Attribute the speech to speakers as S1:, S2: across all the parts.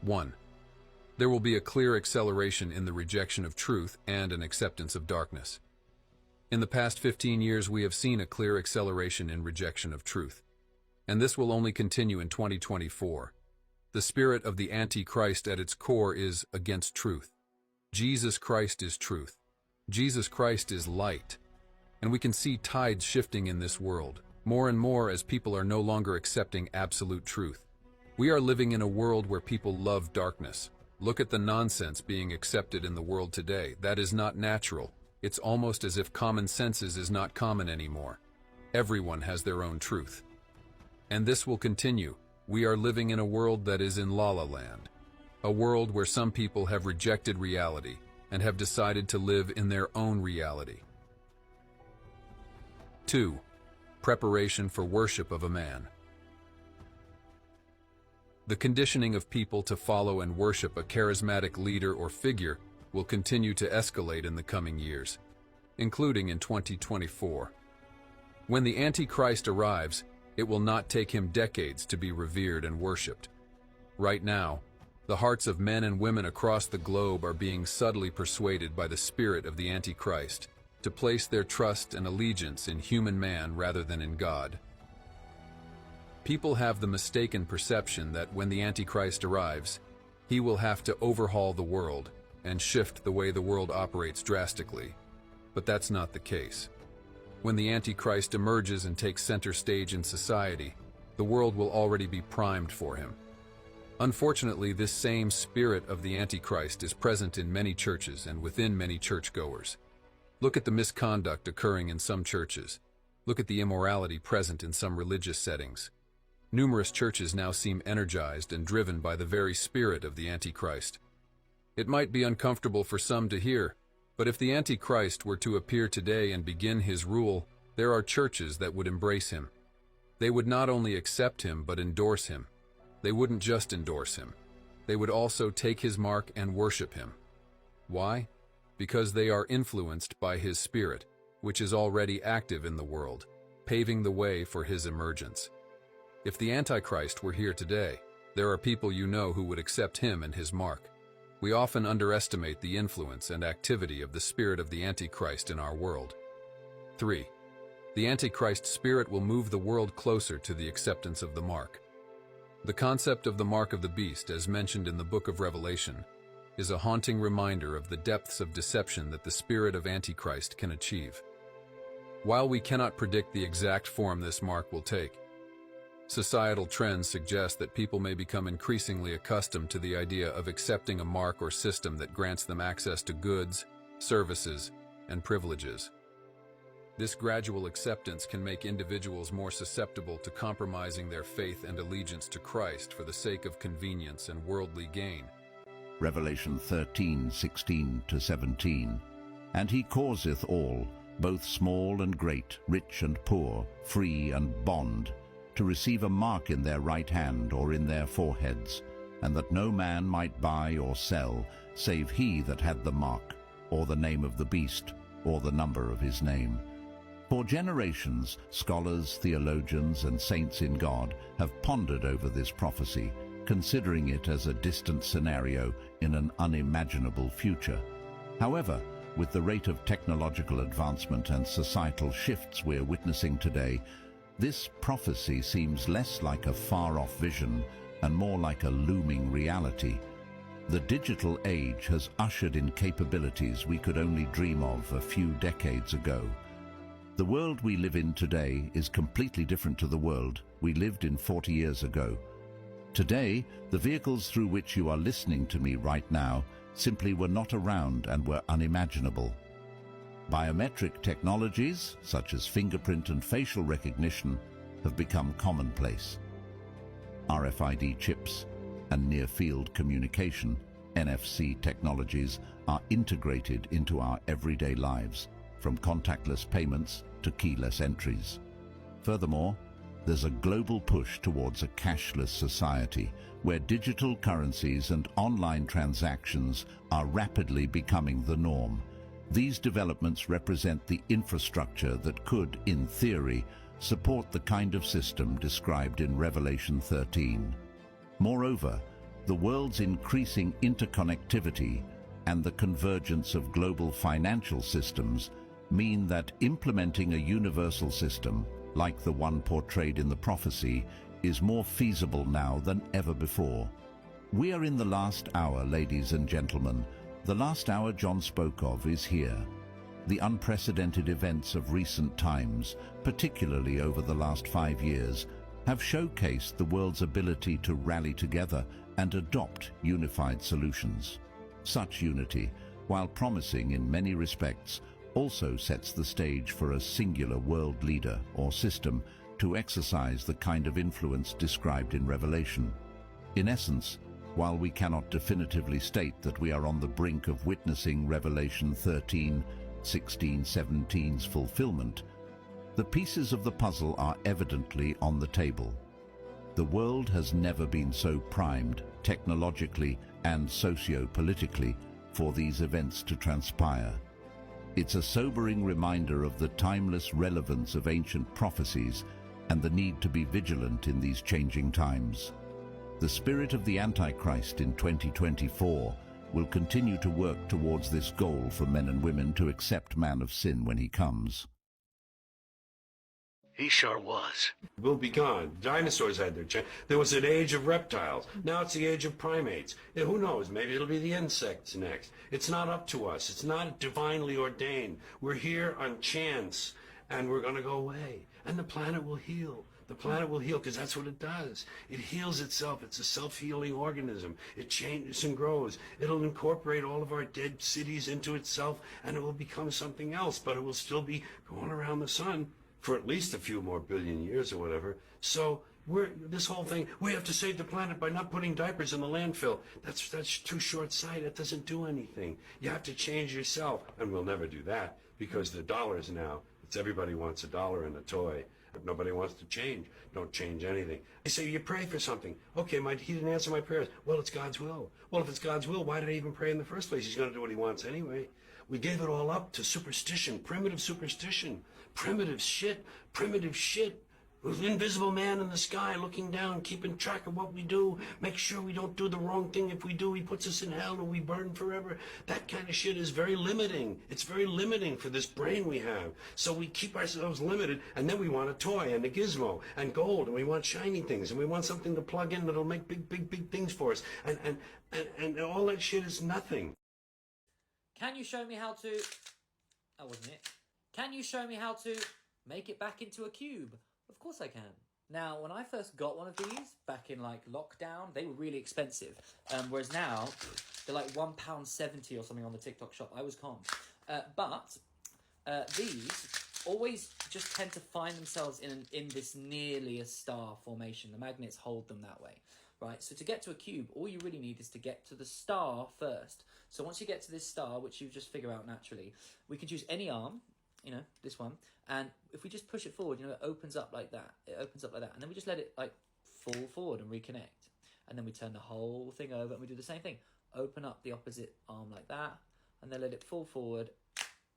S1: 1. There will be a clear acceleration in the rejection of truth and an acceptance of darkness. In the past 15 years, we have seen a clear acceleration in rejection of truth, and this will only continue in 2024. The spirit of the Antichrist at its core is against truth. Jesus Christ is truth. Jesus Christ is light. And we can see tides shifting in this world, more and more as people are no longer accepting absolute truth. We are living in a world where people love darkness. Look at the nonsense being accepted in the world today. That is not natural. It's almost as if common sense is not common anymore. Everyone has their own truth. And this will continue. We are living in a world that is in La La Land. A world where some people have rejected reality and have decided to live in their own reality. 2. Preparation for worship of a man. The conditioning of people to follow and worship a charismatic leader or figure will continue to escalate in the coming years, including in 2024. When the Antichrist arrives, it will not take him decades to be revered and worshipped. Right now, the hearts of men and women across the globe are being subtly persuaded by the spirit of the Antichrist to place their trust and allegiance in human man rather than in God. People have the mistaken perception that when the Antichrist arrives, he will have to overhaul the world and shift the way the world operates drastically. But that's not the case. When the Antichrist emerges and takes center stage in society, the world will already be primed for him. Unfortunately, this same spirit of the Antichrist is present in many churches and within many churchgoers. Look at the misconduct occurring in some churches. Look at the immorality present in some religious settings. Numerous churches now seem energized and driven by the very spirit of the Antichrist. It might be uncomfortable for some to hear, but if the Antichrist were to appear today and begin his rule, there are churches that would embrace him. They would not only accept him but endorse him. They wouldn't just endorse him. They would also take his mark and worship him. Why? Because they are influenced by his spirit, which is already active in the world, paving the way for his emergence. If the Antichrist were here today, there are people you know who would accept him and his mark. We often underestimate the influence and activity of the spirit of the Antichrist in our world. 3. The Antichrist spirit will move the world closer to the acceptance of the mark. The concept of the mark of the beast, as mentioned in the book of Revelation, is a haunting reminder of the depths of deception that the spirit of Antichrist can achieve. While we cannot predict the exact form this mark will take, societal trends suggest that people may become increasingly accustomed to the idea of accepting a mark or system that grants them access to goods, services, and privileges. This gradual acceptance can make individuals more susceptible to compromising their faith and allegiance to Christ for the sake of convenience and worldly gain.
S2: Revelation 13:16-17. And he causeth all, both small and great, rich and poor, free and bond, to receive a mark in their right hand or in their foreheads, and that no man might buy or sell, save he that had the mark, or the name of the beast, or the number of his name. For generations, scholars, theologians, and saints in God have pondered over this prophecy, considering it as a distant scenario in an unimaginable future. However, with the rate of technological advancement and societal shifts we're witnessing today, this prophecy seems less like a far-off vision and more like a looming reality. The digital age has ushered in capabilities we could only dream of a few decades ago. The world we live in today is completely different to the world we lived in 40 years ago. Today, the vehicles through which you are listening to me right now simply were not around and were unimaginable. Biometric technologies, such as fingerprint and facial recognition, have become commonplace. RFID chips and near-field communication, NFC technologies, are integrated into our everyday lives, from contactless payments to keyless entries. Furthermore, there's a global push towards a cashless society where digital currencies and online transactions are rapidly becoming the norm. These developments represent the infrastructure that could, in theory, support the kind of system described in Revelation 13. Moreover, The world's increasing interconnectivity and the convergence of global financial systems mean that implementing a universal system, like the one portrayed in the prophecy, is more feasible now than ever before. We are in the last hour, ladies and gentlemen. The last hour John spoke of is here. The unprecedented events of recent times, particularly over the last 5 years, have showcased the world's ability to rally together and adopt unified solutions. Such unity, while promising in many respects, also sets the stage for a singular world leader or system to exercise the kind of influence described in Revelation. In essence, while we cannot definitively state that we are on the brink of witnessing Revelation 13, 16, 17's fulfillment, the pieces of the puzzle are evidently on the table. The world has never been so primed, technologically and socio-politically, for these events to transpire. It's a sobering reminder of the timeless relevance of ancient prophecies and the need to be vigilant in these changing times. The spirit of the Antichrist in 2024 will continue to work towards this goal for men and women to accept man of sin when he comes.
S3: He sure was.
S4: Will be gone. Dinosaurs had their chance. There was an age of reptiles. Now it's the age of primates. Yeah, who knows? Maybe it'll be the insects next. It's not up to us. It's not divinely ordained. We're here on chance, and we're going to go away. And the planet will heal. The planet will heal because that's what it does. It heals itself. It's a self-healing organism. It changes and grows. It'll incorporate all of our dead cities into itself, and it will become something else, but it will still be going around the sun for at least a few more billion years or whatever. So this whole thing, we have to save the planet by not putting diapers in the landfill. That's too short-sighted. It doesn't do anything. You have to change yourself, and we'll never do that because the dollars now, everybody wants $1 and a toy. Nobody wants to change. Don't change anything. They say you pray for something. Okay, he didn't answer my prayers. Well, it's God's will. Well, if it's God's will, why did I even pray in the first place? He's going to do what he wants anyway. We gave it all up to superstition, primitive superstition, primitive shit. With invisible man in the sky looking down, keeping track of what we do, make sure we don't do the wrong thing. If we do, he puts us in hell and we burn forever. That kind of shit is very limiting. It's very limiting for this brain we have. So we keep ourselves limited, and then we want a toy and a gizmo and gold, and we want shiny things, and we want something to plug in that'll make big things for us. And all that shit is nothing.
S5: Can you show me how to... That wasn't it. Can you show me how to make it back into a cube? Of course I can. Now, when I first got one of these, back in like lockdown, they were really expensive. Whereas now, they're like £1.70 or something on the TikTok shop. I was calm. But these always just tend to find themselves in this nearly a star formation. The magnets hold them that way. Right, so to get to a cube, all you really need is to get to the star first. So once you get to this star, which you just figure out naturally, we can choose any arm, you know, this one, and if we just push it forward, you know, it opens up like that. It opens up like that, and then we just let it like fall forward and reconnect. And then we turn the whole thing over and we do the same thing. Open up the opposite arm like that, and then let it fall forward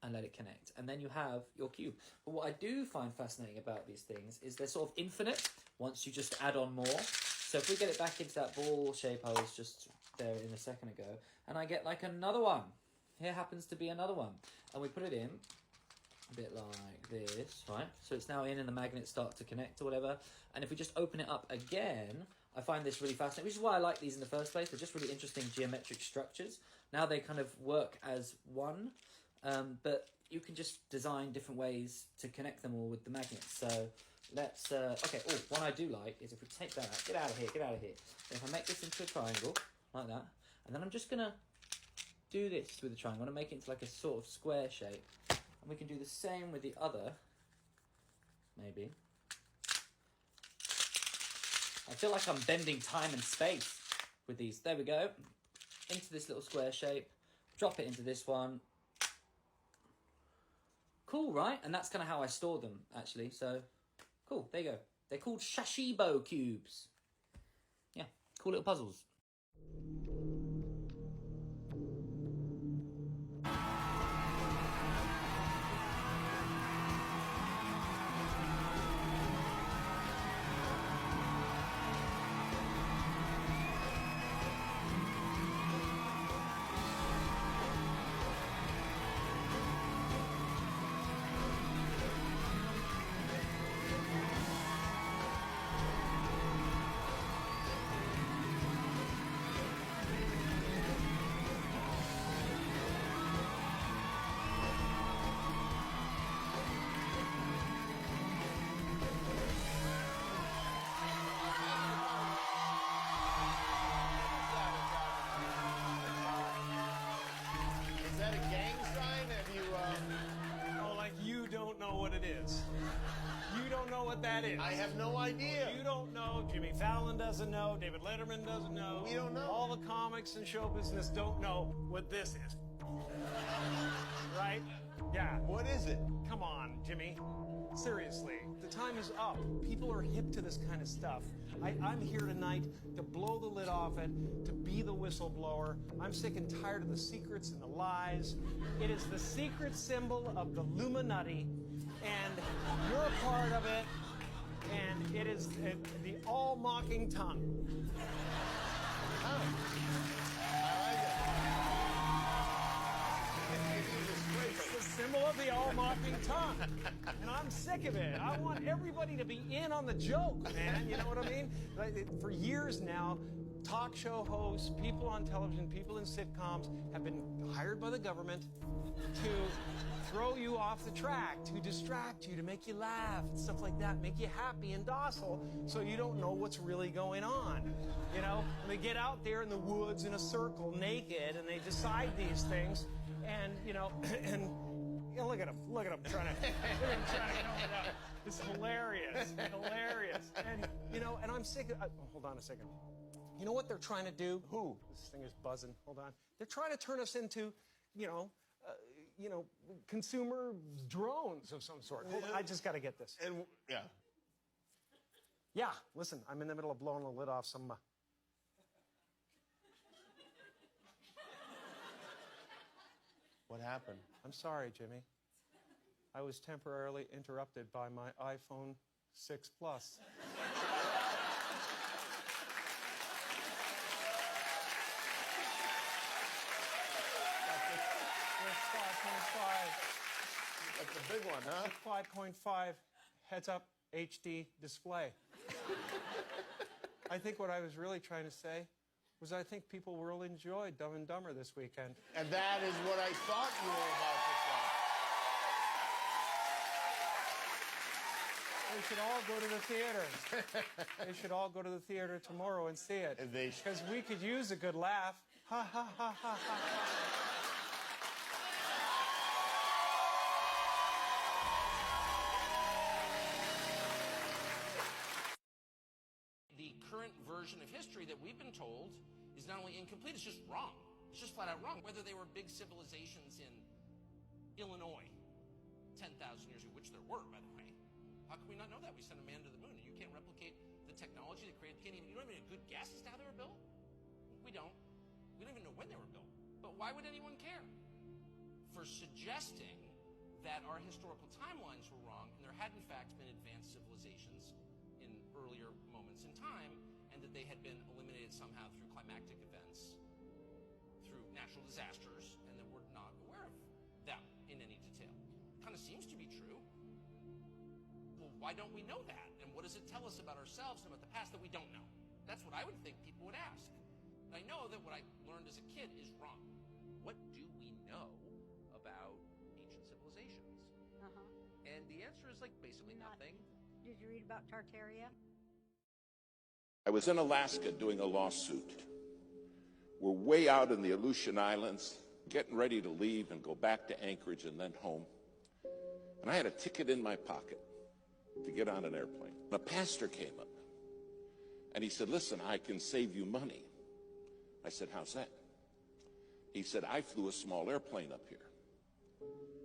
S5: and let it connect. And then you have your cube. But what I do find fascinating about these things is they're sort of infinite once you just add on more. So if we get it back into that ball shape I was just there in a second ago, and I get like another one. Here happens to be another one. And we put it in a bit like this, right? So it's now in and the magnets start to connect or whatever. And if we just open it up again, I find this really fascinating, which is why I like these in the first place. They're just really interesting geometric structures. Now they kind of work as one, but you can just design different ways to connect them all with the magnets. So let's, okay, one I do like is if we take that out, get out of here. And if I make this into a triangle, like that, and then I'm just gonna do this with the triangle. I'm gonna make it into like a sort of square shape. And we can do the same with the other, maybe. I feel like I'm bending time and space with these. There we go. Into this little square shape. Drop it into this one. Cool, right? And that's kind of how I store them, actually. So, cool. There you go. They're called Shashibo cubes. Yeah, cool little puzzles.
S3: You don't know what that is.
S6: I have no idea.
S3: You don't know. Jimmy Fallon doesn't know. David Letterman doesn't know.
S6: We don't know.
S3: All the comics and show business don't know what this is. Right? Yeah.
S6: What is it?
S3: Come on, Jimmy. Seriously, the time is up. People are hip to this kind of stuff. I'm here tonight to blow the lid off it, to be the whistleblower. I'm sick and tired of the secrets and the lies. It is the secret symbol of the Illuminati, and you're a part of it, and it is the all-mocking tongue. It's the symbol of the all-mocking tongue. And I'm sick of it. I want everybody to be in on the joke, man. You know what I mean? For years now, talk show hosts, people on television, people in sitcoms have been hired by the government to throw you off the track, to distract you, to make you laugh and stuff like that, make you happy and docile so you don't know what's really going on. You know, and they get out there in the woods in a circle naked and they decide these things. And, you know, and you know, look at him trying to come it out. It's hilarious, hilarious. And, you know, and I'm sick of, hold on a second. You know what they're trying to do?
S6: Who?
S3: This thing is buzzing. Hold on. They're trying to turn us into, you know, consumer drones of some sort. Hold on, I just got to get this.
S6: And yeah.
S3: Yeah, listen, I'm in the middle of blowing the lid off some.
S6: What happened?
S3: I'm sorry, Jimmy. I was temporarily interrupted by my iPhone 6 Plus.
S6: That's a big one, huh?
S3: 5.5 heads-up HD display. I think what I was really trying to say was I think people will enjoy Dumb and Dumber this weekend.
S6: And that is what I thought you were about to say.
S3: They should all go to the theater. They should all go to the theater tomorrow and see it. Because we could use a good laugh. Ha, ha, ha, ha, ha.
S7: The current version of history that we've been told is not only incomplete, it's just wrong. It's just flat out wrong. Whether they were big civilizations in Illinois 10,000 years ago, which there were, by the way. How can we not know that? We sent a man to the moon, and you can't replicate the technology that created. You don't even have a good guess as to how they were built? We don't. We don't even know when they were built. But why would anyone care? For suggesting that our historical timelines were wrong, and there had in fact been advanced civilizations in earlier moments in time, and that they had been eliminated somehow through climactic events, through natural disasters, and that we're not aware of them in any detail. Kind of seems to be true. Well, why don't we know that? And what does it tell us about ourselves and about the past that we don't know? That's what I would think people would ask. And I know that what I learned as a kid is wrong. What do we know about ancient civilizations? And the answer is like basically nothing.
S8: Did you read about Tartaria?
S9: I was in Alaska doing a lawsuit. We're way out in the Aleutian Islands, getting ready to leave and go back to Anchorage and then home. And I had a ticket in my pocket to get on an airplane. A pastor came up and he said, "Listen, I can save you money." I said, "How's that?" He said, "I flew a small airplane up here.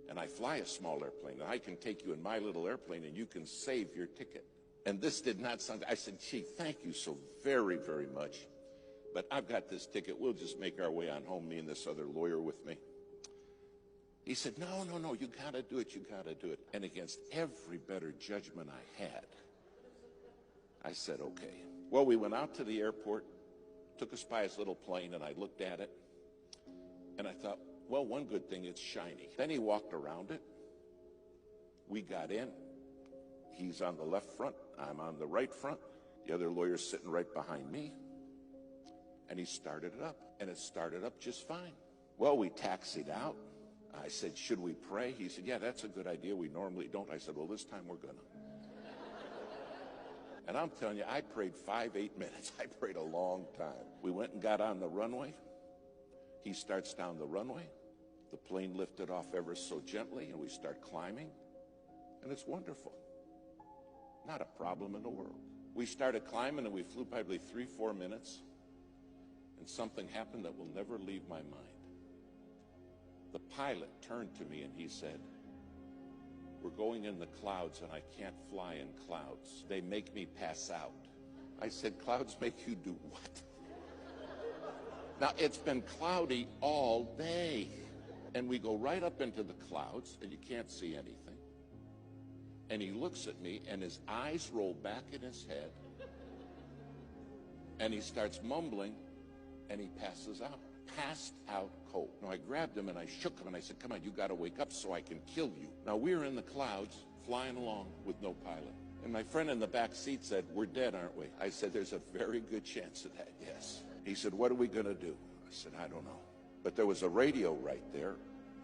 S9: And I fly a small airplane, and I can take you in my little airplane, and you can save your ticket." And this did not sound, I said, "Chief, thank you so very, very much. But I've got this ticket. We'll just make our way on home, me and this other lawyer with me." He said, no, you got to do it. You got to do it. And against every better judgment I had, I said, okay. Well, we went out to the airport, took us by his little plane, and I looked at it, and I thought, well, one good thing, it's shiny. Then he walked around it. We got in. He's on the left front. I'm on the right front. The other lawyer's sitting right behind me. And he started it up, and it started up just fine. Well, we taxied out. I said, "Should we pray?" He said, "Yeah, that's a good idea. We normally don't." I said, "Well, this time we're gonna." And I'm telling you, I prayed 5-8 minutes. I prayed a long time. We went and got on the runway. He starts down the runway. The plane lifted off ever so gently, and we start climbing. And it's wonderful. Not a problem in the world. We started climbing and we flew probably 3-4 minutes, and something happened that will never leave my mind. The pilot turned to me and he said, "We're going in the clouds and I can't fly in clouds. They make me pass out." I said, "Clouds make you do what?" Now, it's been cloudy all day. And we go right up into the clouds and you can't see anything. And he looks at me and his eyes roll back in his head. And he starts mumbling and he passes out. Passed out cold. Now, I grabbed him and I shook him and I said, "Come on, you got to wake up so I can kill you." Now, we're in the clouds flying along with no pilot. And my friend in the back seat said, "We're dead, aren't we?" I said, "There's a very good chance of that, yes." He said, "What are we going to do?" I said, "I don't know." But there was a radio right there,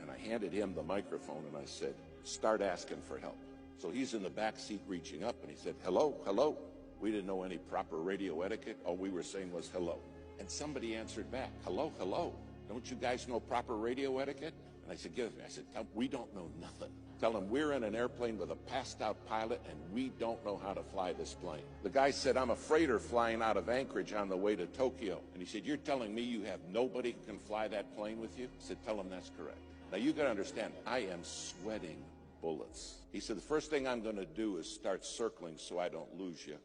S9: and I handed him the microphone and I said, "Start asking for help." So he's in the back seat reaching up and he said, "Hello, hello." We didn't know any proper radio etiquette. All we were saying was hello. And somebody answered back, "Hello, hello. Don't you guys know proper radio etiquette?" And I said, "Give it to me." I said, "We don't know nothing. Tell them we're in an airplane with a passed out pilot and we don't know how to fly this plane." The guy said, "I'm a freighter flying out of Anchorage on the way to Tokyo." And he said, "You're telling me you have nobody who can fly that plane with you?" I said, "Tell him that's correct." Now you got to understand, I am sweating bullets. He said, "The first thing I'm going to do is start circling so I don't lose you,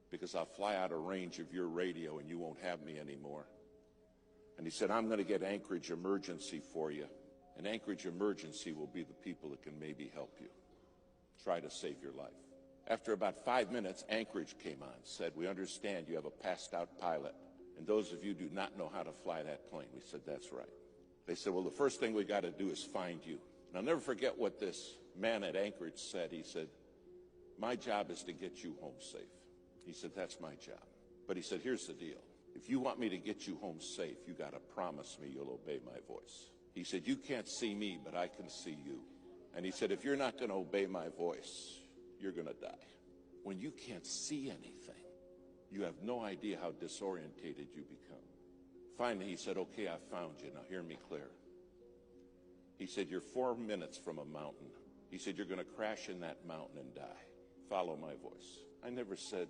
S9: because I'll fly out of range of your radio and you won't have me anymore." And he said, "I'm going to get Anchorage Emergency for you. And Anchorage Emergency will be the people that can maybe help you. Try to save your life." After about 5 minutes, Anchorage came on, said, "We understand you have a passed out pilot, and those of you do not know how to fly that plane." We said, "That's right." They said, "Well, the first thing we got to do is find you." And I'll never forget what this man at Anchorage said. He said, "My job is to get you home safe." He said, "That's my job." But he said, "Here's the deal. If you want me to get you home safe, you got to promise me you'll obey my voice." He said, "You can't see me, but I can see you." And he said, "If you're not going to obey my voice, you're going to die." When you can't see anything, you have no idea how disorientated you become. Finally, he said, "Okay, I found you. Now hear me clear." He said, "You're 4 minutes from a mountain." He said, "You're going to crash in that mountain and die. Follow my voice." I never said,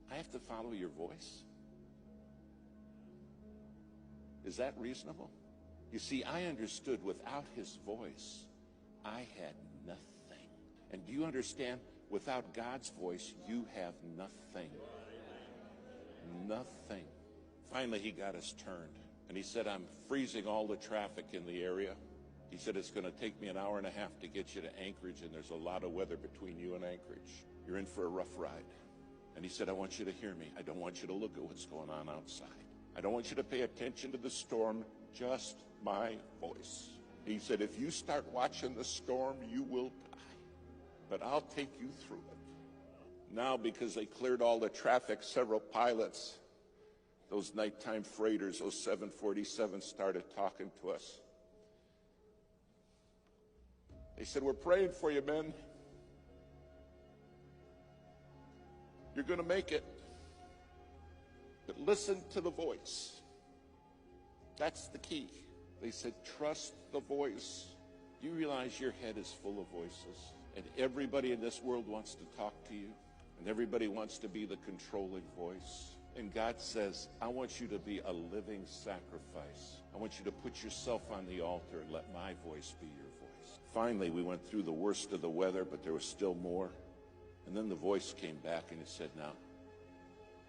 S9: "I have to follow your voice?" Is that reasonable? You see, I understood without his voice, I had nothing. And do you understand? Without God's voice, you have nothing. Nothing. Finally, he got us turned. And he said, "I'm freezing all the traffic in the area." He said, "It's going to take me an hour and a half to get you to Anchorage, and there's a lot of weather between you and Anchorage. You're in for a rough ride." And he said, "I want you to hear me. I don't want you to look at what's going on outside. I don't want you to pay attention to the storm, just my voice." He said, "If you start watching the storm, you will die. But I'll take you through it." Now, because they cleared all the traffic, several pilots, those nighttime freighters, those 747s, started talking to us. They said, "We're praying for you, men. You're going to make it. But listen to the voice. That's the key." They said, "Trust the voice." Do you realize your head is full of voices? And everybody in this world wants to talk to you. And everybody wants to be the controlling voice. And God says, "I want you to be a living sacrifice. I want you to put yourself on the altar and let my voice be your voice." Finally, we went through the worst of the weather, but there was still more. And then the voice came back and it said, "Now,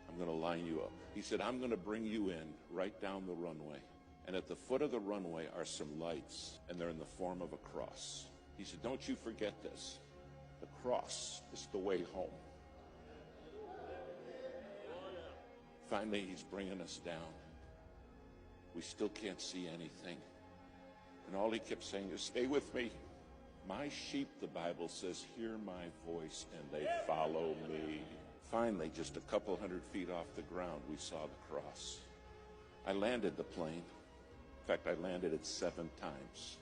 S9: I'm going to line you up." He said, "I'm going to bring you in right down the runway. And at the foot of the runway are some lights, and they're in the form of a cross." He said, "Don't you forget this. The cross is the way home." Finally, he's bringing us down. We still can't see anything. And all he kept saying is, "Stay with me. My sheep," the Bible says, "hear my voice and they follow me." Finally, just a couple 100 feet off the ground, we saw the cross. I landed the plane. In fact, I landed it 7 times.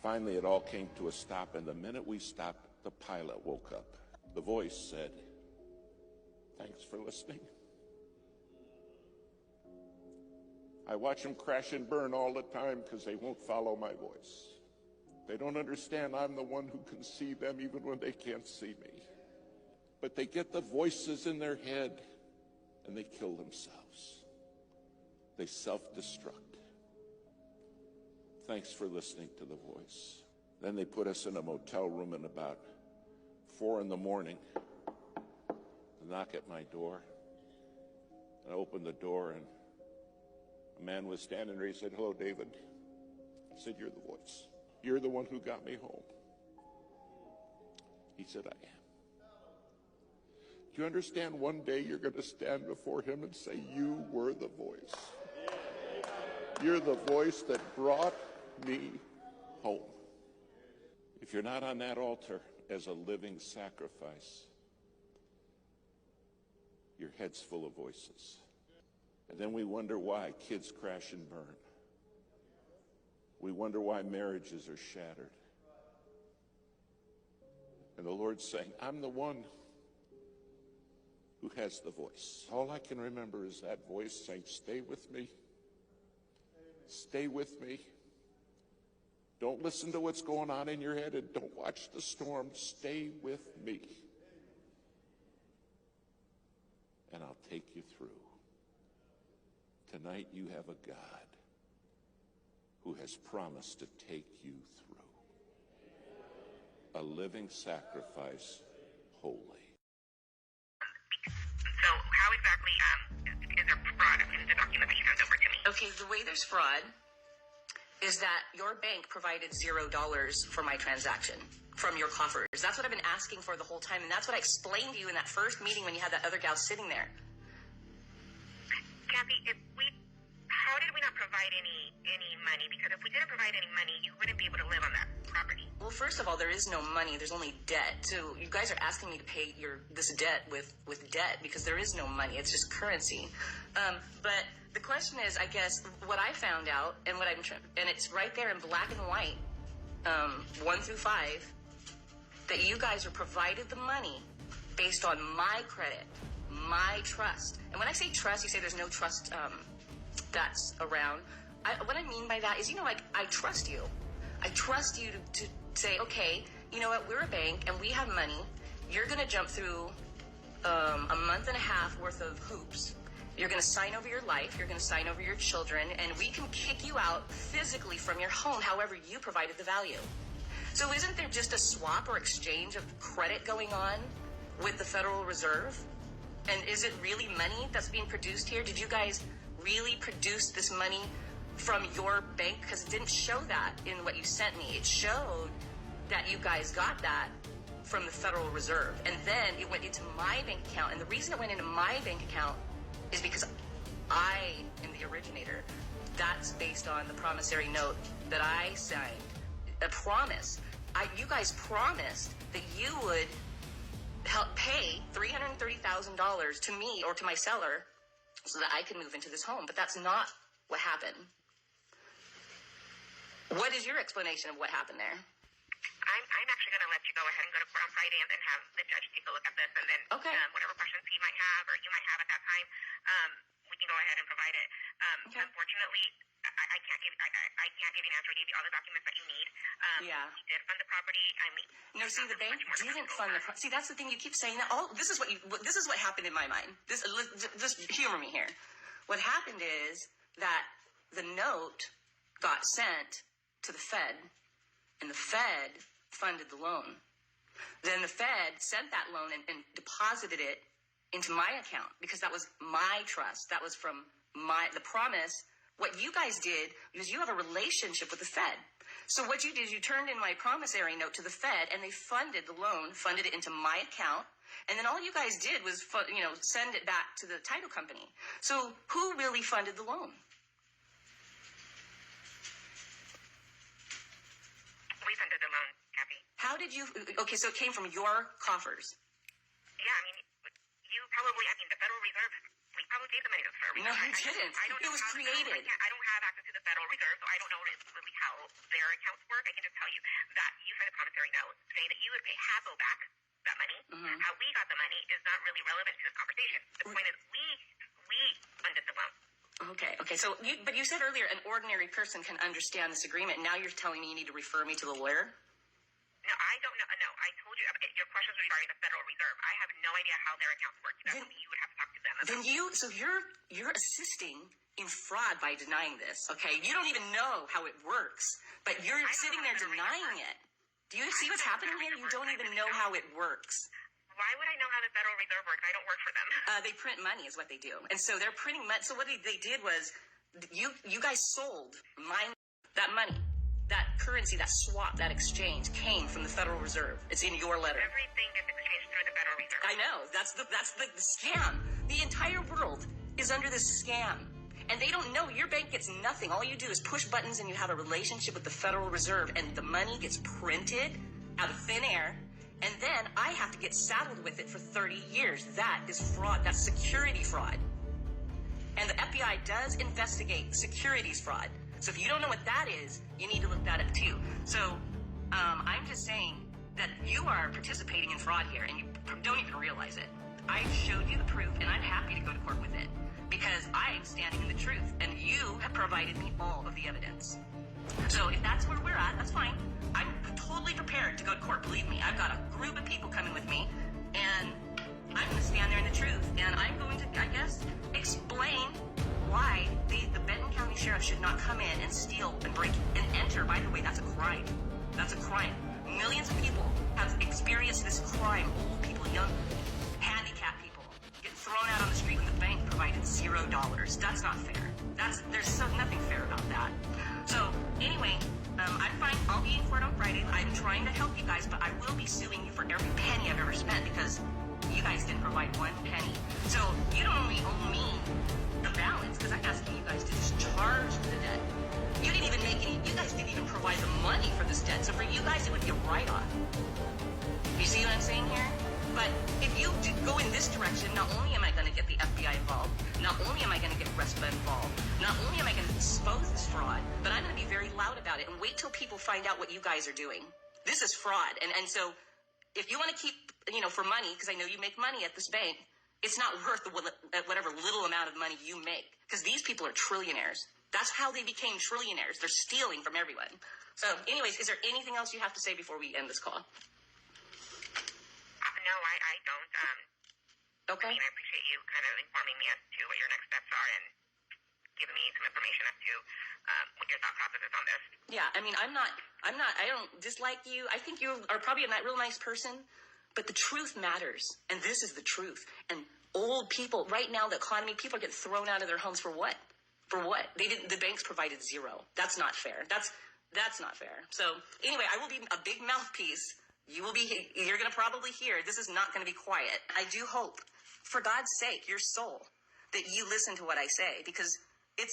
S9: Finally, it all came to a stop, and the minute we stopped, the pilot woke up. The voice said, "Thanks for listening. I watch them crash and burn all the time because they won't follow my voice. They don't understand I'm the one who can see them even when they can't see me. But they get the voices in their head and they kill themselves. They self-destruct. Thanks for listening to The Voice. Then they put us in a motel room at about 4 in the morning. They knock at my door. I opened the door and a man was standing there. He said, "Hello, David." I said, "You're The Voice. You're the one who got me home." He said, "I am." Do you understand one day you're going to stand before him and say, "You were the voice. You're the voice that brought me home." If you're not on that altar as a living sacrifice, your head's full of voices. And then we wonder why kids crash and burn. We wonder why marriages are shattered. And the Lord's saying, I'm the one who has the voice. All I can remember is that voice saying, "Stay with me. Stay with me. Don't listen to what's going on in your head and don't watch the storm. Stay with me. And I'll take you through." Tonight you have a God who has promised to take you through. A living sacrifice, holy.
S10: So how exactly is there fraud in the document that you sent over to me?
S11: Okay, the way there's fraud is that your bank provided $0 for my transaction from your coffers. That's what I've been asking for the whole time, and that's what I explained to you in that first meeting when you had that other gal sitting there.
S10: Kathy, how did we not provide any money? Because if we didn't provide any money, you wouldn't be able to live on that property.
S11: Well, first of all, there is no money. There's only debt. So you guys are asking me to pay this debt with debt because there is no money. It's just currency. But the question is, I guess, what I found out and and it's right there in black and white, 1 through 5, that you guys are provided the money based on my credit, my trust. And when I say trust, you say there's no trust that's around. What I mean by that is, I trust you. I trust you to say, okay, you know what, we're a bank and we have money. You're going to jump through a month and a half worth of hoops. You're going to sign over your life. You're going to sign over your children. And we can kick you out physically from your home, however you provided the value. So isn't there just a swap or exchange of credit going on with the Federal Reserve? And is it really money that's being produced here? Did you guys really produce this money from your bank? Because it didn't show that in what you sent me. It showed that you guys got that from the Federal Reserve. And then it went into my bank account. And the reason it went into my bank account is because I am the originator. That's based on the promissory note that I signed. A promise. You guys promised that you would help pay $330,000 to me or to my seller so that I could move into this home. But that's not what happened. What is your explanation of what happened there?
S10: I'm actually going to let you go ahead and go to court on Friday and then have the judge take a look at this, and then whatever questions he might have or you might have at that time, we can go ahead and provide it. Unfortunately, I can't give you an answer. I gave you all the documents that you need. We did fund the property.
S11: No, see, the bank didn't fund the property. See, that's the thing. You keep saying that. This is what happened in my mind. Just humor me here. What happened is that the note got sent to the Fed, and the Fed funded the loan. Then the Fed sent that loan and deposited it into my account because that was my trust. That was from the promise. What you guys did was you have a relationship with the Fed. So what you did is you turned in my promissory note to the Fed, and they funded the loan, funded it into my account, and then all you guys did was send it back to the title company. So who really funded the loan?
S10: We funded the loan, Kathy.
S11: How did you? Okay, so it came from your coffers.
S10: Yeah, you probably. The Federal Reserve. We probably gave the money to the Federal Reserve.
S11: No, you didn't. It was created.
S10: I don't have access to the Federal Reserve, so I don't know really how their accounts work. I can just tell you that you signed a promissory note saying that you would pay Hassel back that money. How we got the money is not really relevant to this conversation. The point is we funded the loan.
S11: Okay. So, but you said earlier an ordinary person can understand this agreement. Now you're telling me you need to refer me to the lawyer?
S10: No, I don't know. No, I told you your questions were regarding the Federal Reserve. I have no idea how their accounts work. You would have to talk to them about.
S11: So you're assisting in fraud by denying this, okay? You don't even know how it works, but you're sitting there denying it. Do you see what's happening here? You don't even know how it works.
S10: Why would I know how the Federal Reserve works? I don't work for them.
S11: They print money is what they do. And so they're printing money. So what they did was you guys sold that money. That currency, that swap, that exchange came from the Federal Reserve. It's in your letter.
S10: Everything gets exchanged through the Federal Reserve.
S11: I know. That's the scam. The entire world is under this scam. And they don't know. Your bank gets nothing. All you do is push buttons and you have a relationship with the Federal Reserve, and the money gets printed out of thin air, and then I have to get saddled with it for 30 years. That is fraud. That's security fraud. And the FBI does investigate securities fraud. So if you don't know what that is, you need to look that up too. So I'm just saying that you are participating in fraud here, and you don't even realize it. I showed you the proof, and I'm happy to go to court with it because I am standing in the truth, and you have provided me all of the evidence. So if that's where we're at, that's fine. I'm totally prepared to go to court. Believe me, I've got a group of people coming with me, and I'm going to stand there in the truth, and I'm going to, I guess, explain why the Benton County Sheriff should not come in and steal and break and enter. By the way, that's a crime. That's a crime. Millions of people have experienced this crime. Old people, young, handicapped people get thrown out on the street when the bank provided $0. That's not fair. There's nothing fair about that. So anyway, I'm fine. I'll be in court on Friday. I'm trying to help you guys, but I will be suing you for every penny I've ever spent because you guys didn't provide one penny. So you don't only owe me the balance because I'm asking you guys to discharge the debt. You didn't even make any. You guys didn't even provide the money for this debt. So for you guys, it would be a write-off. You see what I'm saying here? But if you go in this direction, not only am I going to get the FBI involved, not only am I going to get RESPA involved, not only am I going to expose this fraud, but I'm going to be very loud about it and wait till people find out what you guys are doing. This is fraud. And so if you want to keep, for money, because I know you make money at this bank, it's not worth whatever little amount of money you make. Because these people are trillionaires. That's how they became trillionaires. They're stealing from everyone. So anyways, is there anything else you have to say before we end this call?
S10: No, I don't.
S11: Okay.
S10: I mean, I appreciate you kind of informing me as to what your next steps are and giving me some information as to what your thought process is on this.
S11: Yeah, I mean, I don't dislike you. I think you are probably a real nice person, but the truth matters, and this is the truth. And old people, right now, the economy, people are getting thrown out of their homes for what? For what? The banks provided $0. That's not fair. That's not fair. So anyway, I will be a big mouthpiece. You're going to probably hear, this is not going to be quiet. I do hope, for God's sake, your soul, that you listen to what I say, because this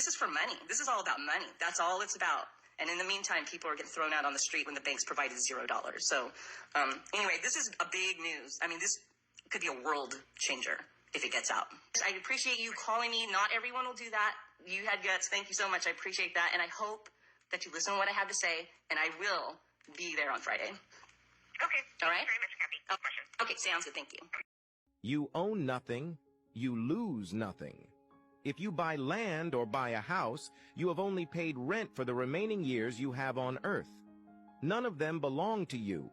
S11: is for money. This is all about money. That's all it's about. And in the meantime, people are getting thrown out on the street when the banks provided $0. So anyway, this is a big news. I mean, this could be a world changer if it gets out. I appreciate you calling me. Not everyone will do that. You had guts. Thank you so much. I appreciate that. And I hope that you listen to what I have to say, and I will be there on Friday.
S10: Okay.
S11: All right?
S10: Thank you very much, Kathy. No question.
S11: Okay, sounds good. Thank you.
S12: You own nothing, you lose nothing. If you buy land or buy a house, you have only paid rent for the remaining years you have on earth. None of them belong to you.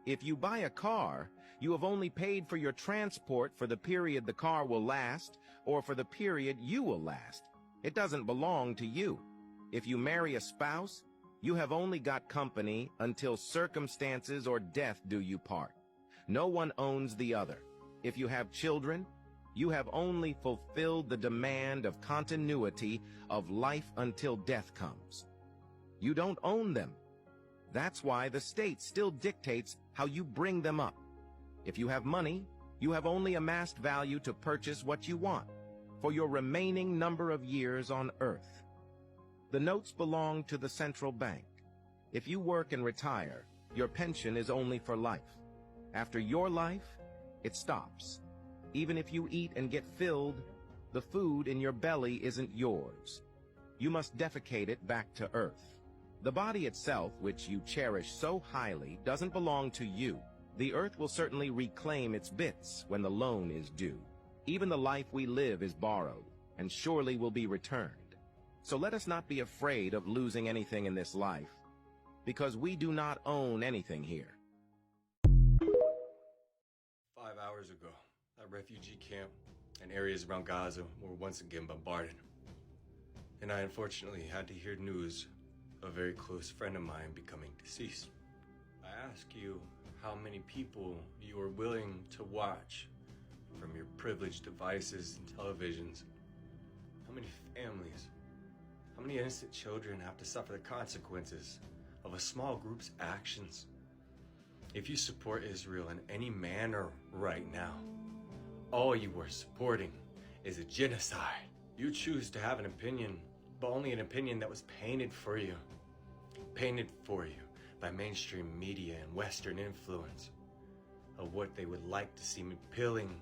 S12: If you buy a car, you have only paid for your transport for the period the car will last or for the period you will last. It doesn't belong to you. If you marry a spouse, you have only got company until circumstances or death do you part. No one owns the other. If you have children, you have only fulfilled the demand of continuity of life until death comes. You don't own them. That's why the state still dictates how you bring them up. If you have money, you have only amassed value to purchase what you want for your remaining number of years on earth. The notes belong to the central bank. If you work and retire, your pension is only for life. After your life, it stops. Even if you eat and get filled, the food in your belly isn't yours. You must defecate it back to earth. The body itself, which you cherish so highly, doesn't belong to you. The earth will certainly reclaim its bits when the loan is due. Even the life we live is borrowed, and surely will be returned. So let us not be afraid of losing anything in this life, because we do not own anything here.
S13: 5 hours ago, that refugee camp and areas around Gaza were once again bombarded. And I unfortunately had to hear news of a very close friend of mine becoming deceased. I ask you how many people you are willing to watch from your privileged devices and televisions. How many families, how many innocent children have to suffer the consequences of a small group's actions? If you support Israel in any manner right now, all you are supporting is a genocide. You choose to have an opinion, but only an opinion that was painted for you by mainstream media and Western influence of what they would like to see me appealing.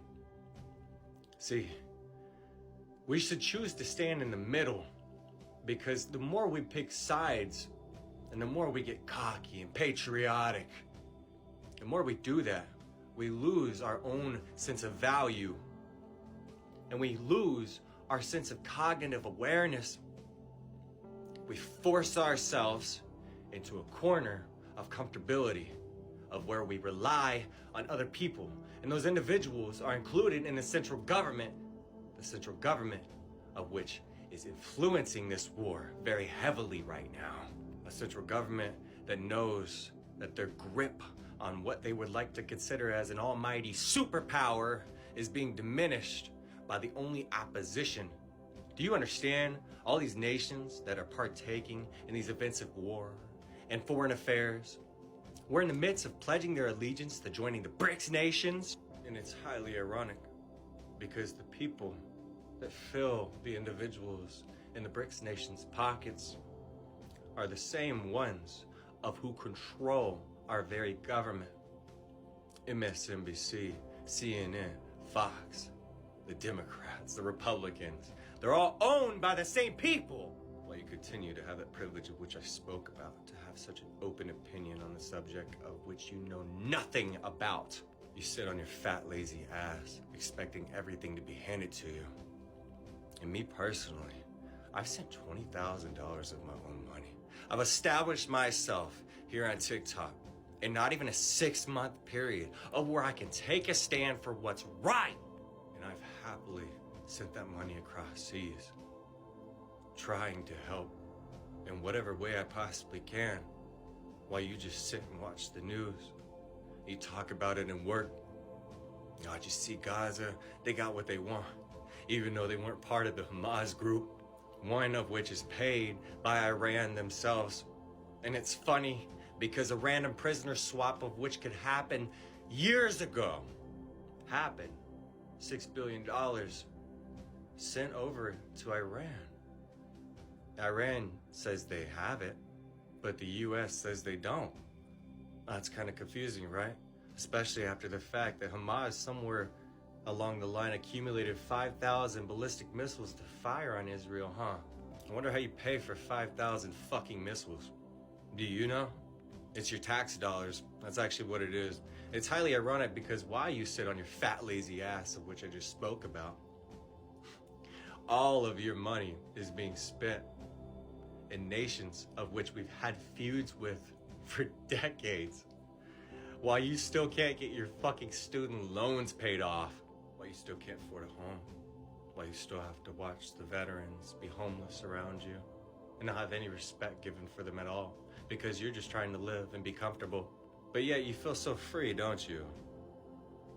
S13: See, we should choose to stand in the middle, because the more we pick sides and the more we get cocky and patriotic, the more we do that, we lose our own sense of value, and we lose our sense of cognitive awareness. We force ourselves into a corner of comfortability, of where we rely on other people, and those individuals are included in the central government of which is influencing this war very heavily right now. A central government that knows that their grip on what they would like to consider as an almighty superpower is being diminished by the only opposition. Do you understand all these nations that are partaking in these events of war and foreign affairs? We're in the midst of pledging their allegiance to joining the BRICS nations, and it's highly ironic because the people that fill the individuals in the BRICS nations' pockets are the same ones of who control our very government. MSNBC, CNN, Fox, the Democrats, the Republicans, they're all owned by the same people. While you continue to have that privilege of which I spoke about, to have such an open opinion on the subject of which you know nothing about. You sit on your fat, lazy ass, expecting everything to be handed to you. And me personally, I've sent $20,000 of my own money. I've established myself here on TikTok in not even a 6-month period of where I can take a stand for what's right. And I've happily sent that money across seas, trying to help in whatever way I possibly can, while you just sit and watch the news. You talk about it in work. Oh, did you see Gaza? They got what they want, even though they weren't part of the Hamas group, one of which is paid by Iran themselves. And it's funny because a random prisoner swap of which could happen years ago happened. $6 billion sent over to Iran. Iran says they have it, but the US says they don't. That's kind of confusing, right? Especially after the fact that Hamas somewhere along the line accumulated 5,000 ballistic missiles to fire on Israel, huh? I wonder how you pay for 5,000 fucking missiles. Do you know? It's your tax dollars. That's actually what it is. It's highly ironic because while you sit on your fat, lazy ass, of which I just spoke about, all of your money is being spent in nations of which we've had feuds with for decades. While you still can't get your fucking student loans paid off, while you still can't afford a home, while you still have to watch the veterans be homeless around you and not have any respect given for them at all, because you're just trying to live and be comfortable. But yet you feel so free, don't you?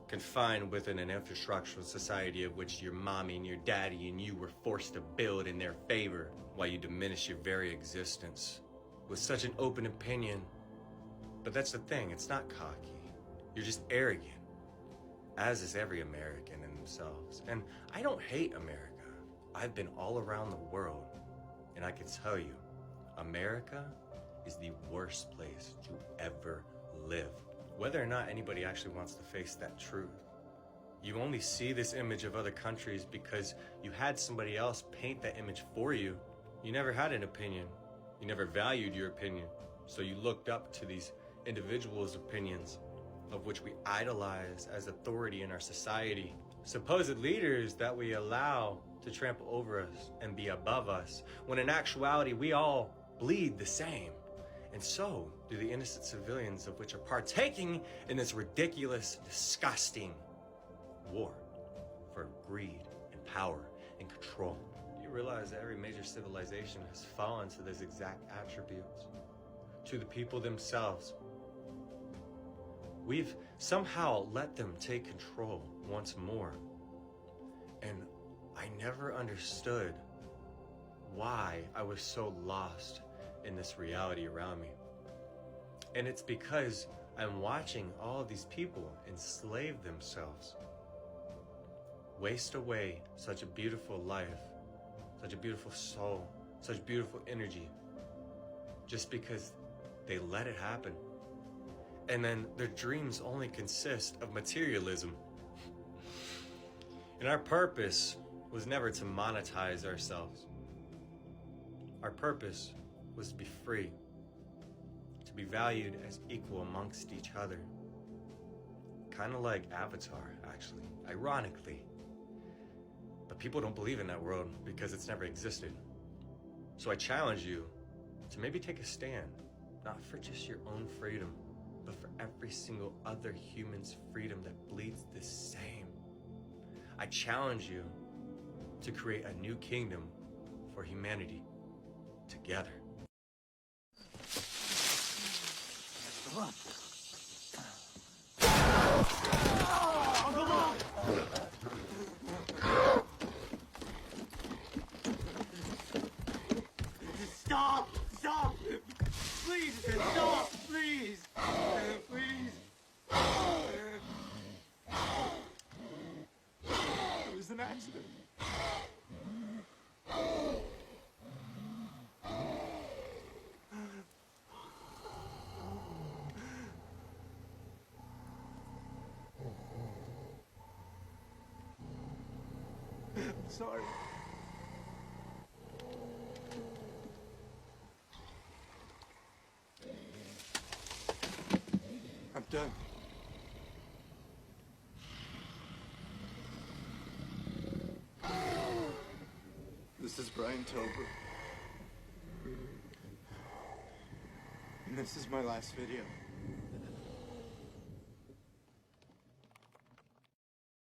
S13: Confined within an infrastructural society of which your mommy and your daddy and you were forced to build in their favor, while you diminish your very existence with such an open opinion. But that's the thing, it's not cocky. You're just arrogant, as is every American in themselves. And I don't hate America. I've been all around the world, and I can tell you, America is the worst place to ever live. Whether or not anybody actually wants to face that truth. You only see this image of other countries because you had somebody else paint that image for you. You never had an opinion. You never valued your opinion. So you looked up to these individuals' opinions, of which we idolize as authority in our society. Supposed leaders that we allow to trample over us and be above us, when in actuality we all bleed the same. And so do the innocent civilians of which are partaking in this ridiculous, disgusting war for greed and power and control. Do you realize that every major civilization has fallen to those exact attributes? To the people themselves. We've somehow let them take control once more. And I never understood why I was so lost in this reality around me. And it's because I'm watching all these people enslave themselves, waste away such a beautiful life, such a beautiful soul, such beautiful energy, just because they let it happen. And then their dreams only consist of materialism. And our purpose was never to monetize ourselves. Our purpose was to be free, to be valued as equal amongst each other. Kind of like Avatar, actually, ironically. But people don't believe in that world because it's never existed. So I challenge you to maybe take a stand, not for just your own freedom, but for every single other human's freedom that bleeds the same. I challenge you to create a new kingdom for humanity together.
S14: Stop! Stop! Please, stop! Please! Please! It was an accident. I'm sorry. I'm done. This is Brian Tober. And this is my last video.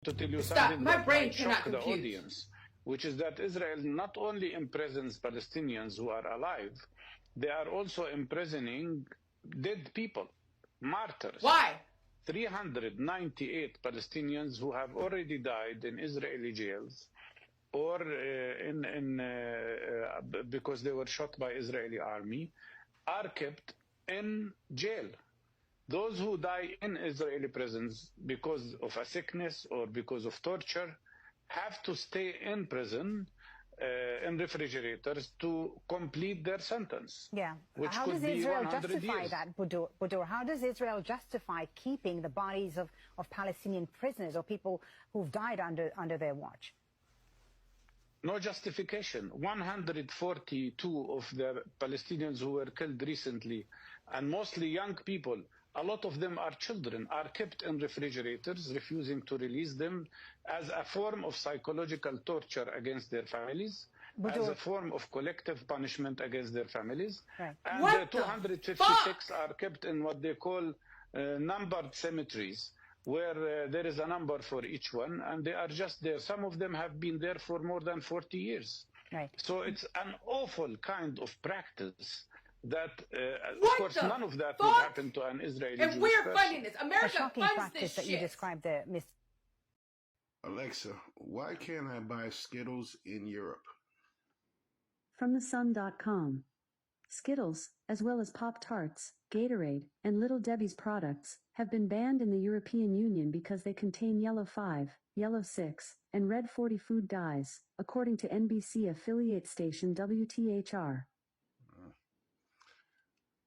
S15: To tell you
S16: Stop.
S15: something
S16: My
S15: that
S16: brain
S15: might
S16: cannot
S15: shock the
S16: compute.
S15: audience, which is that Israel not only imprisons Palestinians who are alive, they are also imprisoning dead people, martyrs.
S16: Why?
S15: 398 Palestinians who have already died in Israeli jails or because they were shot by Israeli army are kept in jail. Those who die in Israeli prisons because of a sickness or because of torture have to stay in prison in refrigerators to complete their sentence.
S8: Yeah.
S15: Which
S8: How
S15: could
S8: does
S15: be
S8: Israel
S15: 100
S8: justify
S15: years.
S8: that, Budur? How does Israel justify keeping the bodies of Palestinian prisoners or people who've died under their watch?
S15: No justification. 142 of the Palestinians who were killed recently, and mostly young people, a lot of them are children, are kept in refrigerators, refusing to release them as a form of psychological torture against their families, as a form of collective punishment against their families.
S8: Right.
S15: And
S16: What
S15: the
S16: the
S15: 256 are kept in what they call numbered cemeteries, where there is a number for each one, and they are just there. Some of them have been there for more than 40 years.
S8: Right.
S15: So it's an awful kind of practice that, of
S16: What
S15: course,
S16: the
S15: none of that
S16: fuck?
S15: would happen to an Israeli
S16: And
S15: Jewish
S16: we're
S15: person.
S16: funding this.
S8: A
S16: America
S8: shocking
S16: funds
S8: practice
S16: this
S8: that you
S16: shit.
S8: described there, Miss.
S17: Alexa, why can't I buy Skittles in Europe?
S18: From thesun.com. Skittles, as well as Pop-Tarts, Gatorade, and Little Debbie's products, have been banned in the European Union because they contain yellow 5, yellow 6, and red 40 food dyes, according to NBC affiliate station WTHR.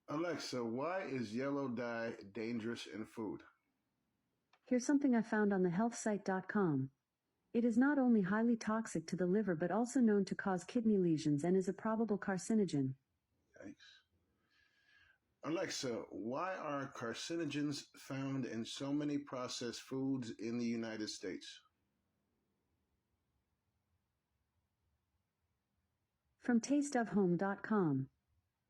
S17: Alexa, why is yellow dye dangerous in food?
S18: Here's something I found on the healthsite.com. It is not only highly toxic to the liver but also known to cause kidney lesions and is a probable carcinogen.
S17: Yikes. Alexa, why are carcinogens found in so many processed foods in the United States?
S18: From tasteofhome.com.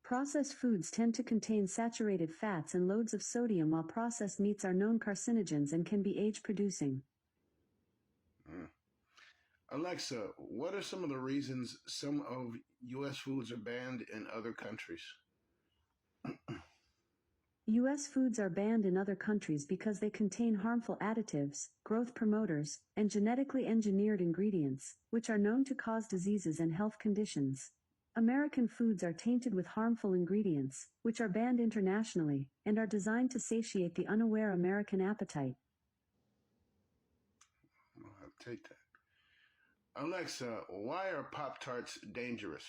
S18: Processed foods tend to contain saturated fats and loads of sodium, while processed meats are known carcinogens and can be age-producing.
S17: Alexa, what are some of the reasons some of U.S. foods are banned in other countries?
S18: U.S. foods are banned in other countries because they contain harmful additives, growth promoters, and genetically engineered ingredients, which are known to cause diseases and health conditions. American foods are tainted with harmful ingredients, which are banned internationally, and are designed to satiate the unaware American appetite.
S17: I'll take that. Alexa, why are Pop-Tarts dangerous?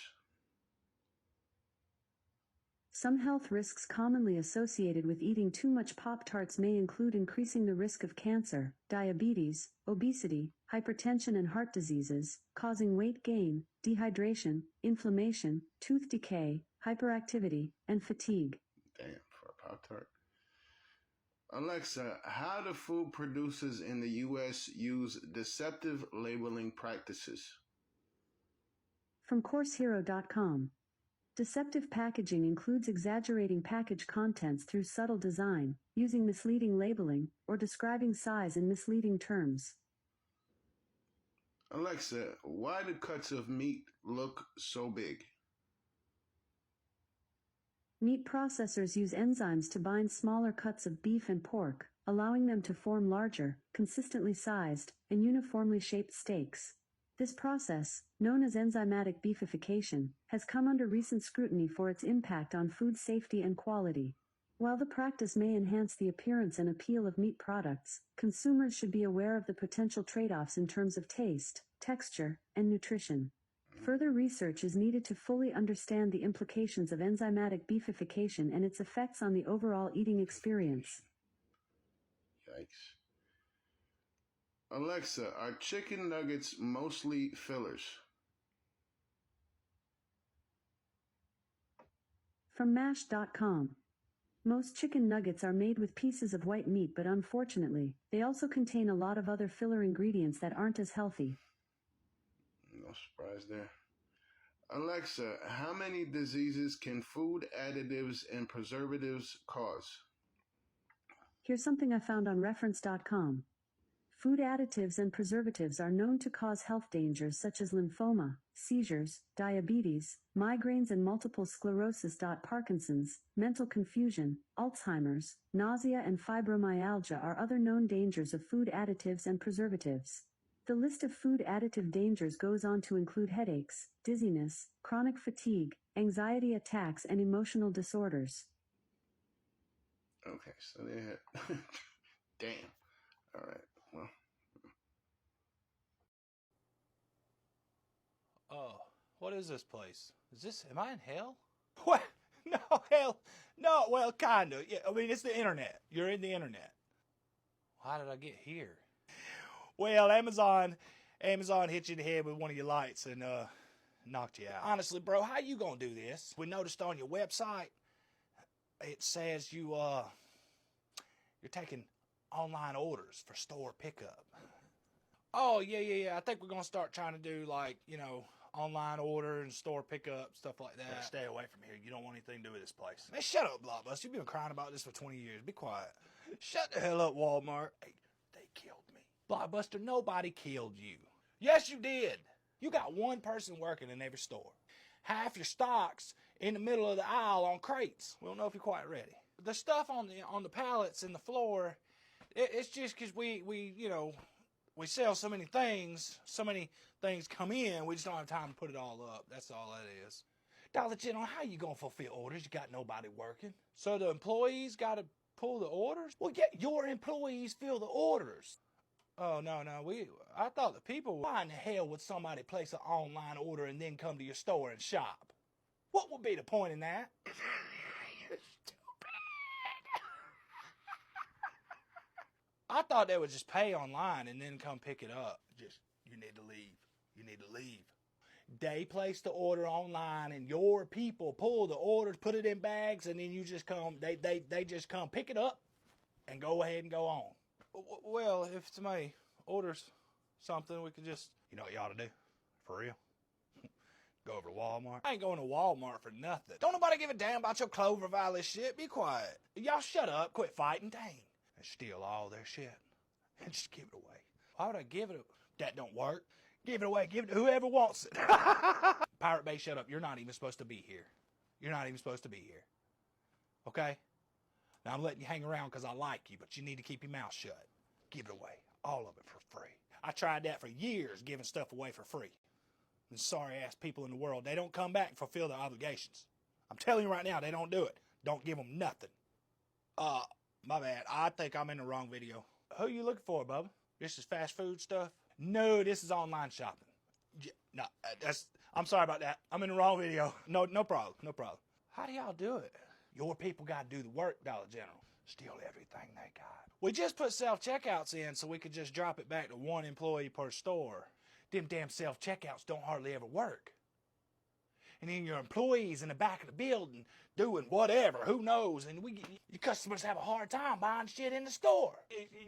S18: Some health risks commonly associated with eating too much Pop-Tarts may include increasing the risk of cancer, diabetes, obesity, hypertension and heart diseases, causing weight gain, dehydration, inflammation, tooth decay, hyperactivity, and fatigue.
S17: Damn, for a Pop-Tart. Alexa, how do food producers in the U.S. use deceptive labeling practices?
S18: From CourseHero.com. Deceptive packaging includes exaggerating package contents through subtle design, using misleading labeling, or describing size in misleading terms.
S17: Alexa, why do cuts of meat look so big?
S18: Meat processors use enzymes to bind smaller cuts of beef and pork, allowing them to form larger, consistently sized, and uniformly shaped steaks. This process, known as enzymatic beefification, has come under recent scrutiny for its impact on food safety and quality. While the practice may enhance the appearance and appeal of meat products, consumers should be aware of the potential trade-offs in terms of taste, texture, and nutrition. Further research is needed to fully understand the implications of enzymatic beefification and its effects on the overall eating experience.
S17: Yikes. Alexa, are chicken nuggets mostly fillers?
S18: From MASH.com. Most chicken nuggets are made with pieces of white meat, but unfortunately, they also contain a lot of other filler ingredients that aren't as healthy.
S17: No surprise there. Alexa, how many diseases can food additives and preservatives cause?
S18: Here's something I found on reference.com. Food additives and preservatives are known to cause health dangers such as lymphoma, seizures, diabetes, migraines and multiple sclerosis. Parkinson's, mental confusion, Alzheimer's, nausea and fibromyalgia are other known dangers of food additives and preservatives. The list of food additive dangers goes on to include headaches, dizziness, chronic fatigue, anxiety attacks, and emotional disorders.
S17: Okay, so they had... Damn. All right, well...
S16: Oh, what is this place? Am I in hell? What? No, hell, no, well, kinda. Yeah, I mean, it's the internet. You're in the internet. How did I get here? Well, Amazon hit you in the head with one of your lights and, knocked you out. Honestly, bro, how you gonna do this? We noticed on your website, it says you're taking online orders for store pickup. Oh, yeah. I think we're gonna start trying to do, like, online order and store pickup, stuff like that. But stay away from here. You don't want anything to do with this place. Man, shut up, Blockbuster. You've been crying about this for 20 years. Be quiet. Shut the hell up, Walmart. Hey, they killed me. Blockbuster, nobody killed you. Yes, you did. You got one person working in every store. Half your stock's in the middle of the aisle on crates. We don't know if you're quite ready. The stuff on the pallets and the floor, it's just because we sell so many things come in, we just don't have time to put it all up. That's all that is. Dollar General, how you gonna fulfill orders? You got nobody working. So the employees gotta pull the orders? Well, yeah, your employees fill the orders. Oh, no, I thought the people were, why in the hell would somebody place an online order and then come to your store and shop? What would be the point in that? I thought they would just pay online and then come pick it up. You need to leave. You need to leave. They place the order online and your people pull the orders, put it in bags, and then you just come, they just come pick it up and go ahead and go on. Well, if somebody orders something, we could just, you know what you ought to do? For real? Go over to Walmart. I ain't going to Walmart for nothing. Don't nobody give a damn about your Clover Valley shit. Be quiet. Y'all shut up. Quit fighting. Dang. And steal all their shit. And just give it away. Why would I give it? That don't work. Give it away. Give it to whoever wants it. Pirate Bay, shut up. You're not even supposed to be here. You're not even supposed to be here. Okay? Now I'm letting you hang around because I like you, but you need to keep your mouth shut. Give it away. All of it for free. I tried that for years, giving stuff away for free. And sorry-ass people in the world, they don't come back and fulfill their obligations. I'm telling you right now, they don't do it. Don't give them nothing. My bad. I think I'm in the wrong video. Who you looking for, Bubba? This is fast food stuff? No, this is online shopping. No, I'm sorry about that. I'm in the wrong video. No problem. No problem. How do y'all do it? Your people got to do the work, Dollar General. Steal everything they got. We just put self-checkouts in so we could just drop it back to 1 employee per store. Them damn self-checkouts don't hardly ever work. And then your employees in the back of the building doing whatever, who knows, and your customers have a hard time buying shit in the store.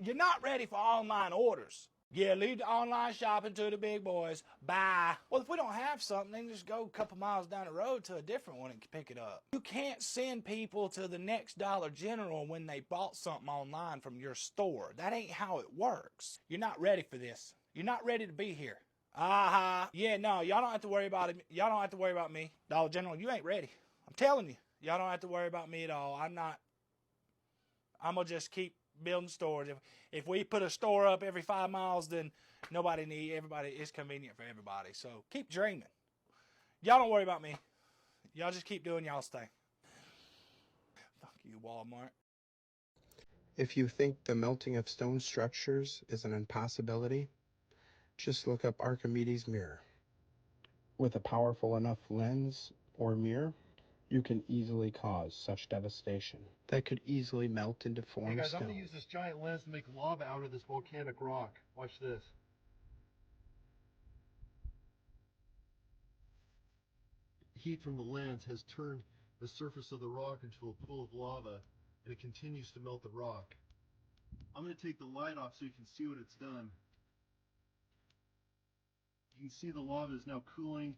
S16: You're not ready for online orders. Yeah, leave the online shopping to the big boys. Bye. Well, if we don't have something, then just go a couple miles down the road to a different one and pick it up. You can't send people to the next Dollar General when they bought something online from your store. That ain't how it works. You're not ready for this. You're not ready to be here. Yeah, no, y'all don't have to worry about it. Y'all don't have to worry about me. Dollar General, you ain't ready. I'm telling you. Y'all don't have to worry about me at all. I'm gonna just keep building stores. If we put a store up every 5 miles, then everybody, it's convenient for everybody. So keep dreaming. Y'all don't worry about me. Y'all just keep doing y'all's thing. Fuck you, Walmart.
S19: If you think the melting of stone structures is an impossibility, just look up Archimedes' mirror. With a powerful enough lens or mirror, you can easily cause such devastation that could easily melt and deform
S20: Hey guys,
S19: stone.
S20: I'm going to use this giant lens to make lava out of this volcanic rock. Watch this. Heat from the lens has turned the surface of the rock into a pool of lava, and it continues to melt the rock. I'm going to take the light off so you can see what it's done. You can see the lava is now cooling,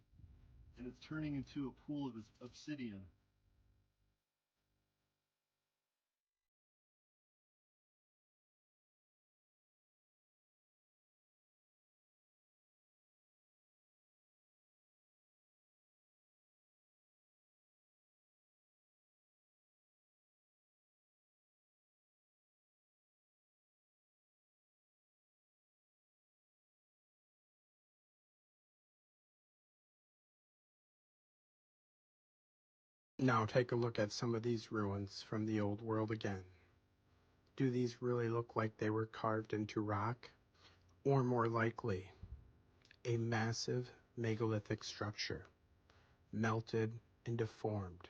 S20: and it's turning into a pool of obsidian.
S19: Now take a look at some of these ruins from the old world again. Do these really look like they were carved into rock? Or more likely, a massive megalithic structure, melted and deformed?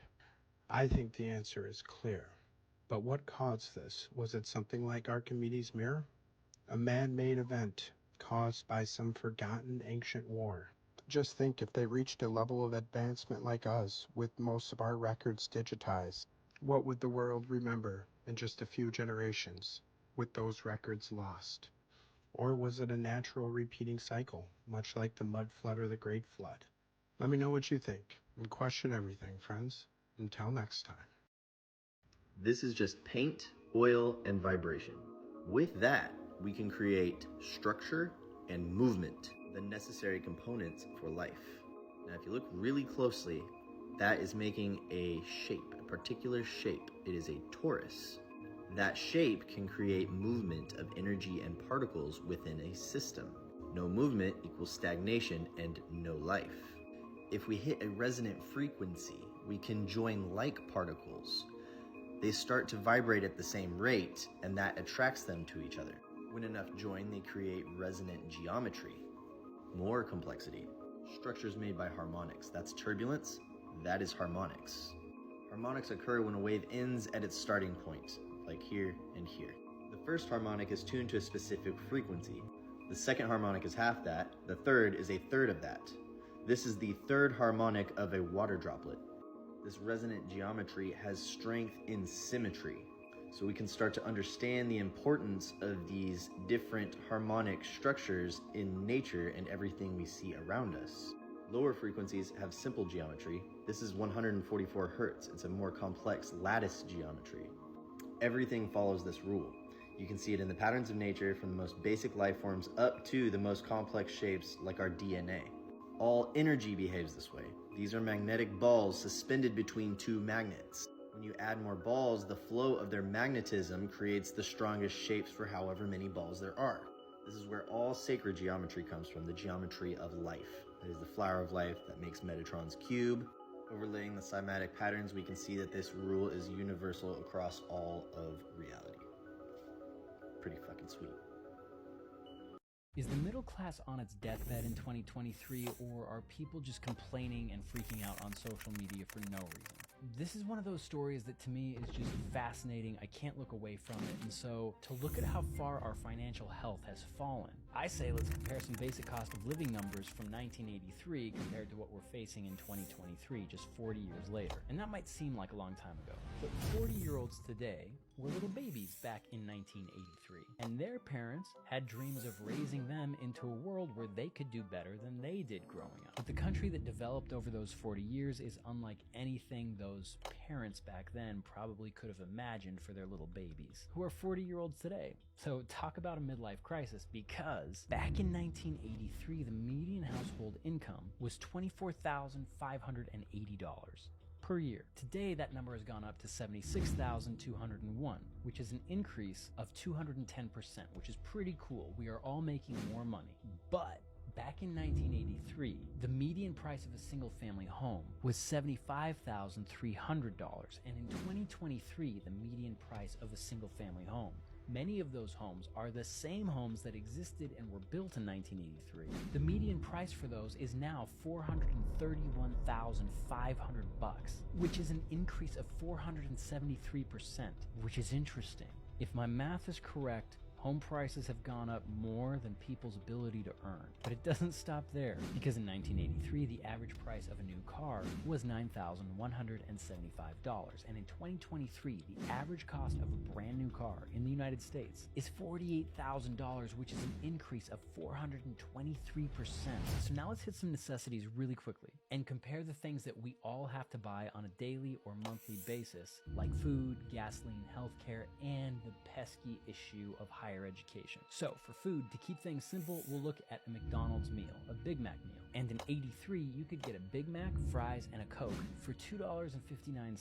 S19: I think the answer is clear. But what caused this? Was it something like Archimedes' mirror? A man-made event caused by some forgotten ancient war? Just think if they reached a level of advancement like us, with most of our records digitized, what would the world remember in just a few generations, with those records lost? Or was it a natural repeating cycle, much like the mud flood or the Great Flood? Let me know what you think, and question everything, friends. Until next time.
S21: This is just paint, oil, and vibration. With that, we can create structure and movement, the necessary components for life. Now, if you look really closely, that is making a shape, a particular shape. It is a torus. That shape can create movement of energy and particles within a system. No movement equals stagnation and no life. If we hit a resonant frequency, we can join like particles. They start to vibrate at the same rate, and that attracts them to each other. When enough join, they create resonant geometry. More complexity. Structures made by harmonics. That's turbulence. That is harmonics. Harmonics occur when a wave ends at its starting point, like here and here. The first harmonic is tuned to a specific frequency. The second harmonic is half that. The third is a third of that. This is the third harmonic of a water droplet. This resonant geometry has strength in symmetry. So we can start to understand the importance of these different harmonic structures in nature and everything we see around us. Lower frequencies have simple geometry. This is 144 Hertz. It's a more complex lattice geometry. Everything follows this rule. You can see it in the patterns of nature, from the most basic life forms up to the most complex shapes like our DNA. All energy behaves this way. These are magnetic balls suspended between two magnets. When you add more balls, the flow of their magnetism creates the strongest shapes for however many balls there are. This is where all sacred geometry comes from, the geometry of life. That is the flower of life that makes Metatron's cube. Overlaying the cymatic patterns, we can see that this rule is universal across all of reality. Pretty fucking sweet.
S1: Is the middle class on its deathbed in 2023, or are people just complaining and freaking out on social media for no reason? This is one of those stories that to me is just fascinating. I can't look away from it. And so to look at how far our financial health has fallen, I say let's compare some basic cost of living numbers from 1983 compared to what we're facing in 2023, just 40 years later. And that might seem like a long time ago, but 40-year-olds today were little babies back in 1983. And their parents had dreams of raising them into a world where they could do better than they did growing up. But the country that developed over those 40 years is unlike anything those parents back then probably could have imagined for their little babies, who are 40-year-olds today. So talk about a midlife crisis, because back in 1983, the median household income was $24,580 per year. Today, that number has gone up to $76,201, which is an increase of 210%, which is pretty cool. We are all making more money. But back in 1983, the median price of a single-family home was $75,300, and in 2023, the median price of a single-family home, many of those homes are the same homes that existed and were built in 1983. The median price for those is now $431,500, which is an increase of 473%, which is interesting. If my math is correct, home prices have gone up more than people's ability to earn. But it doesn't stop there, because in 1983, the average price of a new car was $9,175. And in 2023, the average cost of a brand new car in the United States is $48,000, which is an increase of 423%. So now let's hit some necessities really quickly and compare the things that we all have to buy on a daily or monthly basis, like food, gasoline, healthcare, and the pesky issue of higher education. So for food, to keep things simple, we'll look at a McDonald's meal, a Big Mac meal. And in '83, you could get a Big Mac, fries, and a Coke for $2.59.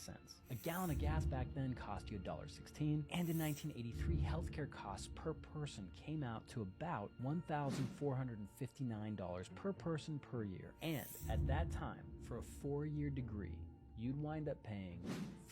S1: A gallon of gas back then cost you $1.16. And in 1983, healthcare costs per person came out to about $1,459 per person per year. And at that time, for a 4-year degree, you'd wind up paying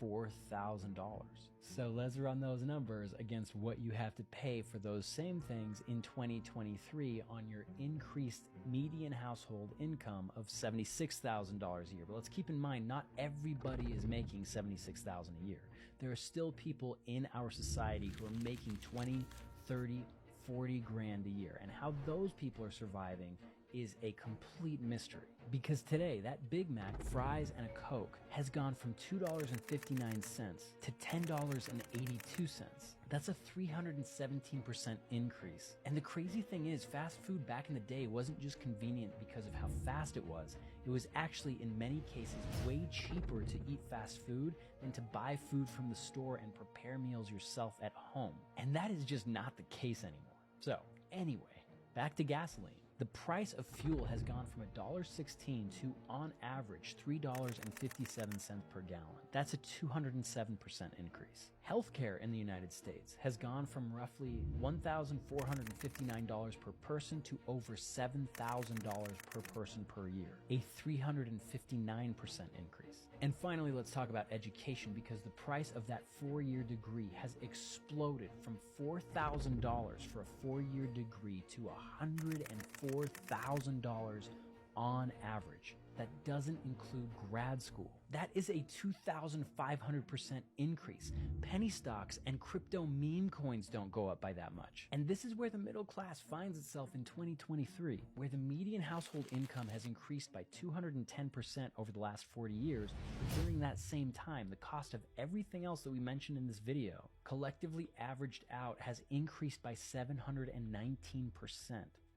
S1: $4,000. So let's run those numbers against what you have to pay for those same things in 2023 on your increased median household income of $76,000 a year. But let's keep in mind, not everybody is making $76,000 a year. There are still people in our society who are making 20, 30, 40 grand a year. And how those people are surviving is a complete mystery. Because today, that Big Mac, fries, and a Coke has gone from $2.59 to $10.82. That's a 317% increase. And the crazy thing is, fast food back in the day wasn't just convenient because of how fast it was actually in many cases way cheaper to eat fast food than to buy food from the store and prepare meals yourself at home. And that is just not the case anymore. So anyway, back to gasoline. The price of fuel has gone from $1.16 to, on average, $3.57 per gallon. That's a 207% increase. Healthcare in the United States has gone from roughly $1,459 per person to over $7,000 per person per year, a 359% increase. And finally, let's talk about education, because the price of that 4-year degree has exploded from $4,000 for a 4-year degree to $104,000 on average. That doesn't include grad school. That is a 2,500% increase. Penny stocks and crypto meme coins don't go up by that much. And this is where the middle class finds itself in 2023, where the median household income has increased by 210% over the last 40 years. But during that same time, the cost of everything else that we mentioned in this video, collectively averaged out, has increased by 719%.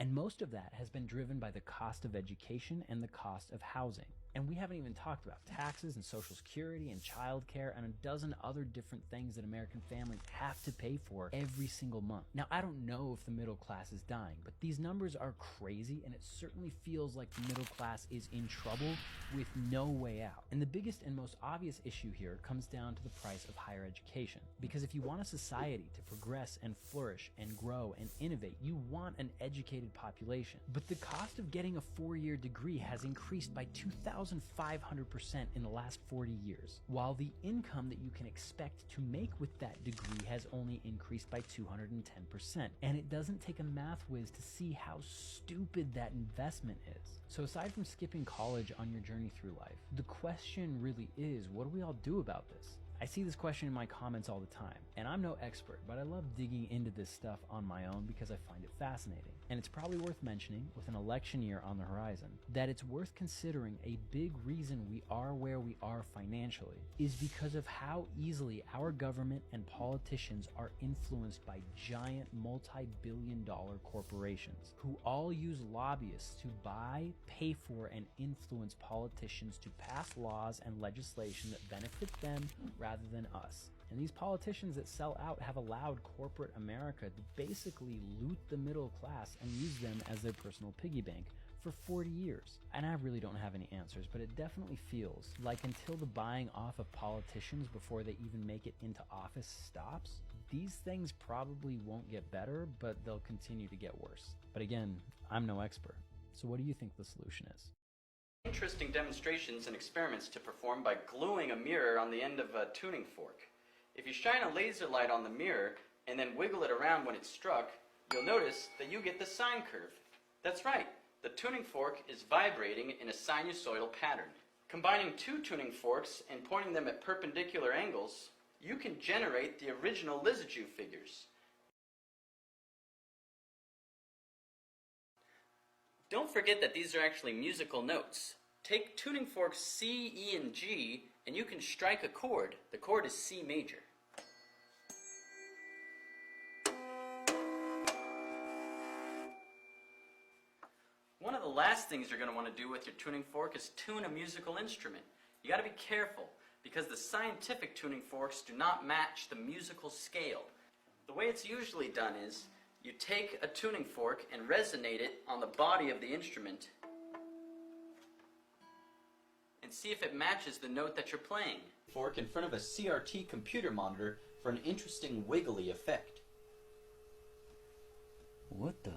S1: And most of that has been driven by the cost of education and the cost of housing. And we haven't even talked about taxes and Social Security and childcare and a dozen other different things that American families have to pay for every single month. Now, I don't know if the middle class is dying, but these numbers are crazy, and it certainly feels like the middle class is in trouble with no way out. And the biggest and most obvious issue here comes down to the price of higher education. Because if you want a society to progress and flourish and grow and innovate, you want an educated population. But the cost of getting a 4-year degree has increased by 2,500% in the last 40 years, while the income that you can expect to make with that degree has only increased by 210%. And it doesn't take a math whiz to see how stupid that investment is. So aside from skipping college on your journey through life, the question really is, what do we all do about this? I see this question in my comments all the time, and I'm no expert, but I love digging into this stuff on my own because I find it fascinating. And it's probably worth mentioning, with an election year on the horizon, that it's worth considering a big reason we are where we are financially is because of how easily our government and politicians are influenced by giant multi-billion-dollar corporations who all use lobbyists to buy, pay for, and influence politicians to pass laws and legislation that benefit them rather than us. And these politicians that sell out have allowed corporate America to basically loot the middle class and use them as their personal piggy bank for 40 years. And I really don't have any answers, but it definitely feels like until the buying off of politicians before they even make it into office stops, these things probably won't get better, but they'll continue to get worse. But again, I'm no expert. So what do you think the solution is?
S2: Interesting demonstrations and experiments to perform by gluing a mirror on the end of a tuning fork. If you shine a laser light on the mirror and then wiggle it around when it's struck, you'll notice that you get the sine curve. That's right, the tuning fork is vibrating in a sinusoidal pattern. Combining two tuning forks and pointing them at perpendicular angles, you can generate the original Lissajous figures. Don't forget that these are actually musical notes. Take tuning forks C, E, and G, and you can strike a chord. The chord is C major. One of the last things you're going to want to do with your tuning fork is tune a musical instrument. You got to be careful, because the scientific tuning forks do not match the musical scale. The way it's usually done is, you take a tuning fork and resonate it on the body of the instrument and see if it matches the note that you're playing. Fork in front of a CRT computer monitor for an interesting wiggly effect. What the?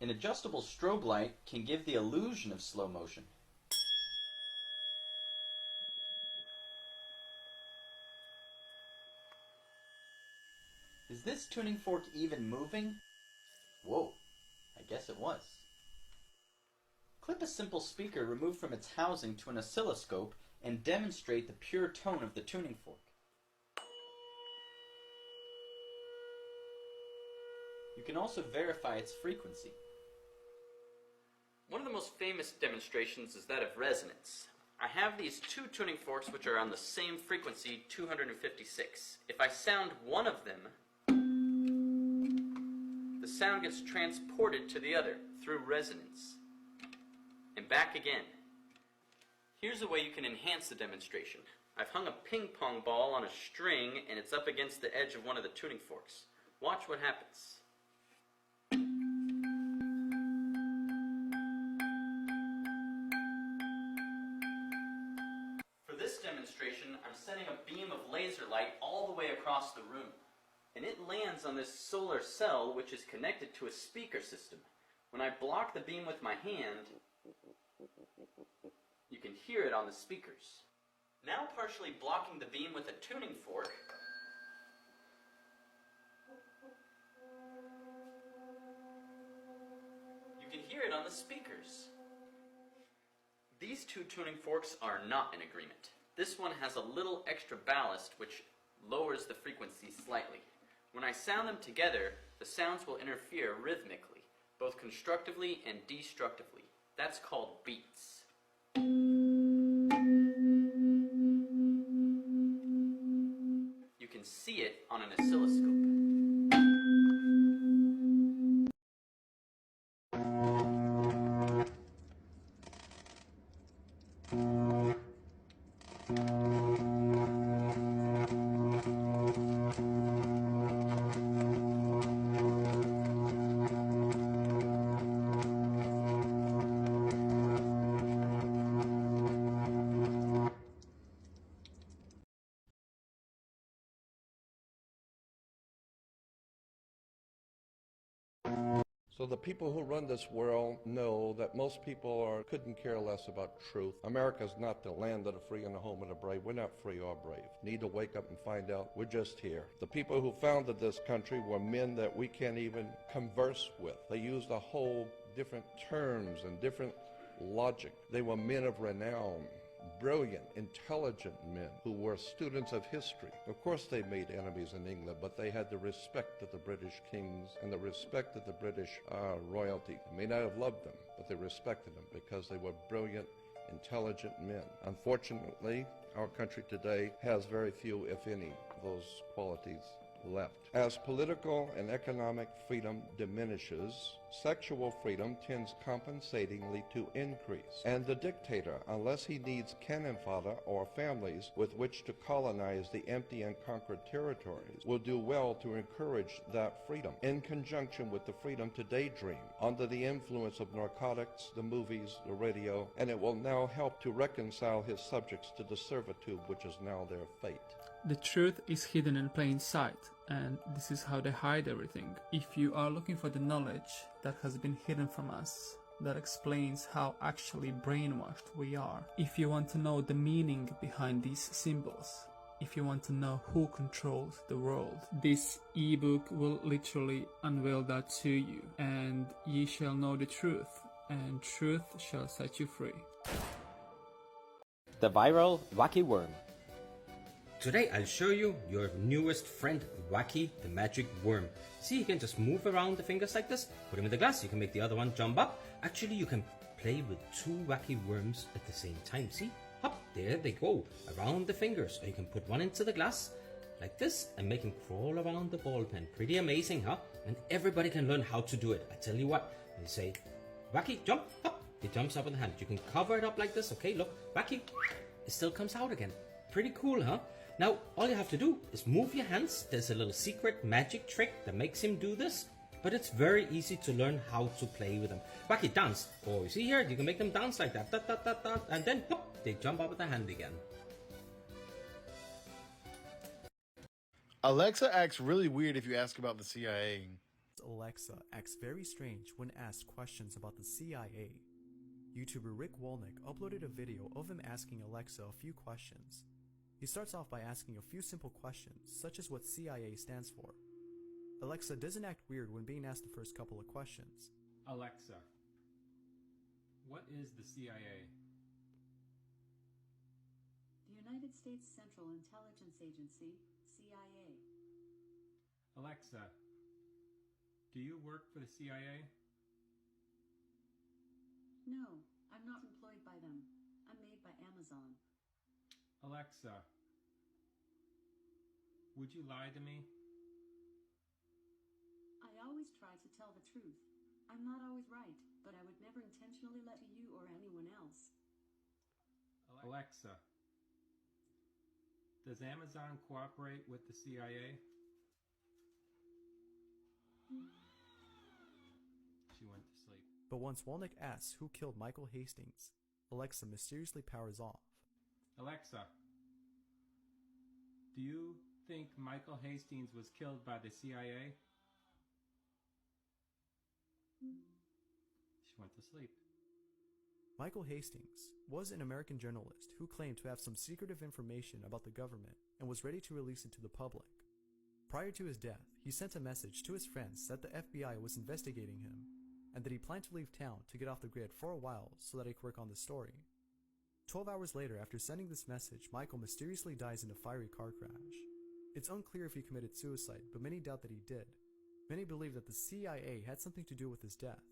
S2: An adjustable strobe light can give the illusion of slow motion. Is this tuning fork even moving? Whoa, I guess it was. Clip a simple speaker removed from its housing to an oscilloscope and demonstrate the pure tone of the tuning fork. You can also verify its frequency. One of the most famous demonstrations is that of resonance. I have these two tuning forks which are on the same frequency, 256. If I sound one of them, the sound gets transported to the other through resonance. And back again. Here's a way you can enhance the demonstration. I've hung a ping pong ball on a string and it's up against the edge of one of the tuning forks. Watch what happens. For this demonstration, I'm sending a beam of laser light all the way across the room. And it lands on this solar cell which is connected to a speaker system. When I block the beam with my hand, you can hear it on the speakers. Now partially blocking the beam with a tuning fork, you can hear it on the speakers. These two tuning forks are not in agreement. This one has a little extra ballast which lowers the frequency slightly. When I sound them together, the sounds will interfere rhythmically, both constructively and destructively. That's called beats. You can see it on an oscilloscope.
S4: So the people who run this world know that most people couldn't care less about truth. America's not the land of the free and the home of the brave. We're not free or brave. Need to wake up and find out we're just here. The people who founded this country were men that we can't even converse with. They used a whole different terms and different logic. They were men of renown. Brilliant, intelligent men who were students of history. Of course they made enemies in England, but they had the respect of the British kings and the respect of the British royalty. They may not have loved them, but they respected them because they were brilliant, intelligent men. Unfortunately, our country today has very few, if any, of those qualities left. As political and economic freedom diminishes, sexual freedom tends compensatingly to increase. And the dictator, unless he needs cannon fodder or families with which to colonize the empty and conquered territories, will do well to encourage that freedom, in conjunction with the freedom to daydream, under the influence of narcotics, the movies, the radio, and it will now help to reconcile his subjects to the servitude which is now their fate.
S22: The truth is hidden in plain sight, and this is how they hide everything. If you are looking for the knowledge that has been hidden from us, that explains how actually brainwashed we are, if you want to know the meaning behind these symbols, if you want to know who controls the world, this ebook will literally unveil that to you, and ye shall know the truth, and truth shall set you free.
S23: The viral Wacky Worm. Today I'll show you your newest friend, Wacky the Magic Worm. See, you can just move around the fingers like this, put him in the glass, you can make the other one jump up. Actually, you can play with two wacky worms at the same time. See? Hop, there they go, around the fingers. Or you can put one into the glass, like this, and make him crawl around the ball pen. Pretty amazing, huh? And everybody can learn how to do it. I tell you what, you say, Wacky, jump, hop. It jumps up with the hand. You can cover it up like this, okay? Look, Wacky, it still comes out again. Pretty cool, huh? Now, all you have to do is move your hands. There's a little secret magic trick that makes him do this, but it's very easy to learn how to play with them. Wacky, dance. Oh, you see here? You can make them dance like that. Da, da, da, da, and then, pop, they jump up with the hand again.
S24: Alexa acts really weird if you ask about the CIA.
S25: Alexa acts very strange when asked questions about the CIA. YouTuber Rick Wolnick uploaded a video of him asking Alexa a few questions. He starts off by asking a few simple questions, such as what CIA stands for. Alexa doesn't act weird when being asked the first couple of questions.
S26: Alexa, what is the CIA?
S18: The United States Central Intelligence Agency, CIA.
S26: Alexa, do you work for the CIA?
S18: No, I'm not employed by them. I'm made by Amazon.
S26: Alexa, would you lie to me?
S18: I always try to tell the truth. I'm not always right, but I would never intentionally lie to you or anyone else.
S26: Alexa, does Amazon cooperate with the CIA? She went to sleep.
S25: But once Wolnick asks who killed Michael Hastings, Alexa mysteriously powers off.
S26: Alexa, do you think Michael Hastings was killed by the CIA? She went to sleep.
S25: Michael Hastings was an American journalist who claimed to have some secretive information about the government and was ready to release it to the public. Prior to his death, he sent a message to his friends that the FBI was investigating him and that he planned to leave town to get off the grid for a while so that he could work on the story. 12 hours later, after sending this message, Michael mysteriously dies in a fiery car crash. It's unclear if he committed suicide, but many doubt that he did. Many believe that the CIA had something to do with his death.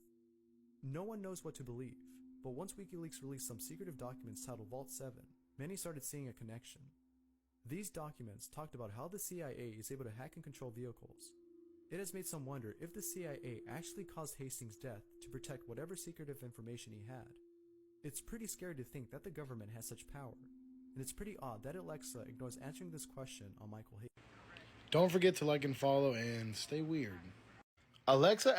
S25: No one knows what to believe, but once WikiLeaks released some secretive documents titled Vault 7, many started seeing a connection. These documents talked about how the CIA is able to hack and control vehicles. It has made some wonder if the CIA actually caused Hastings' death to protect whatever secretive information he had. It's pretty scary to think that the government has such power, and it's pretty odd that Alexa ignores answering this question on Michael Hastings.
S3: Don't forget to like and follow and stay weird. Alexa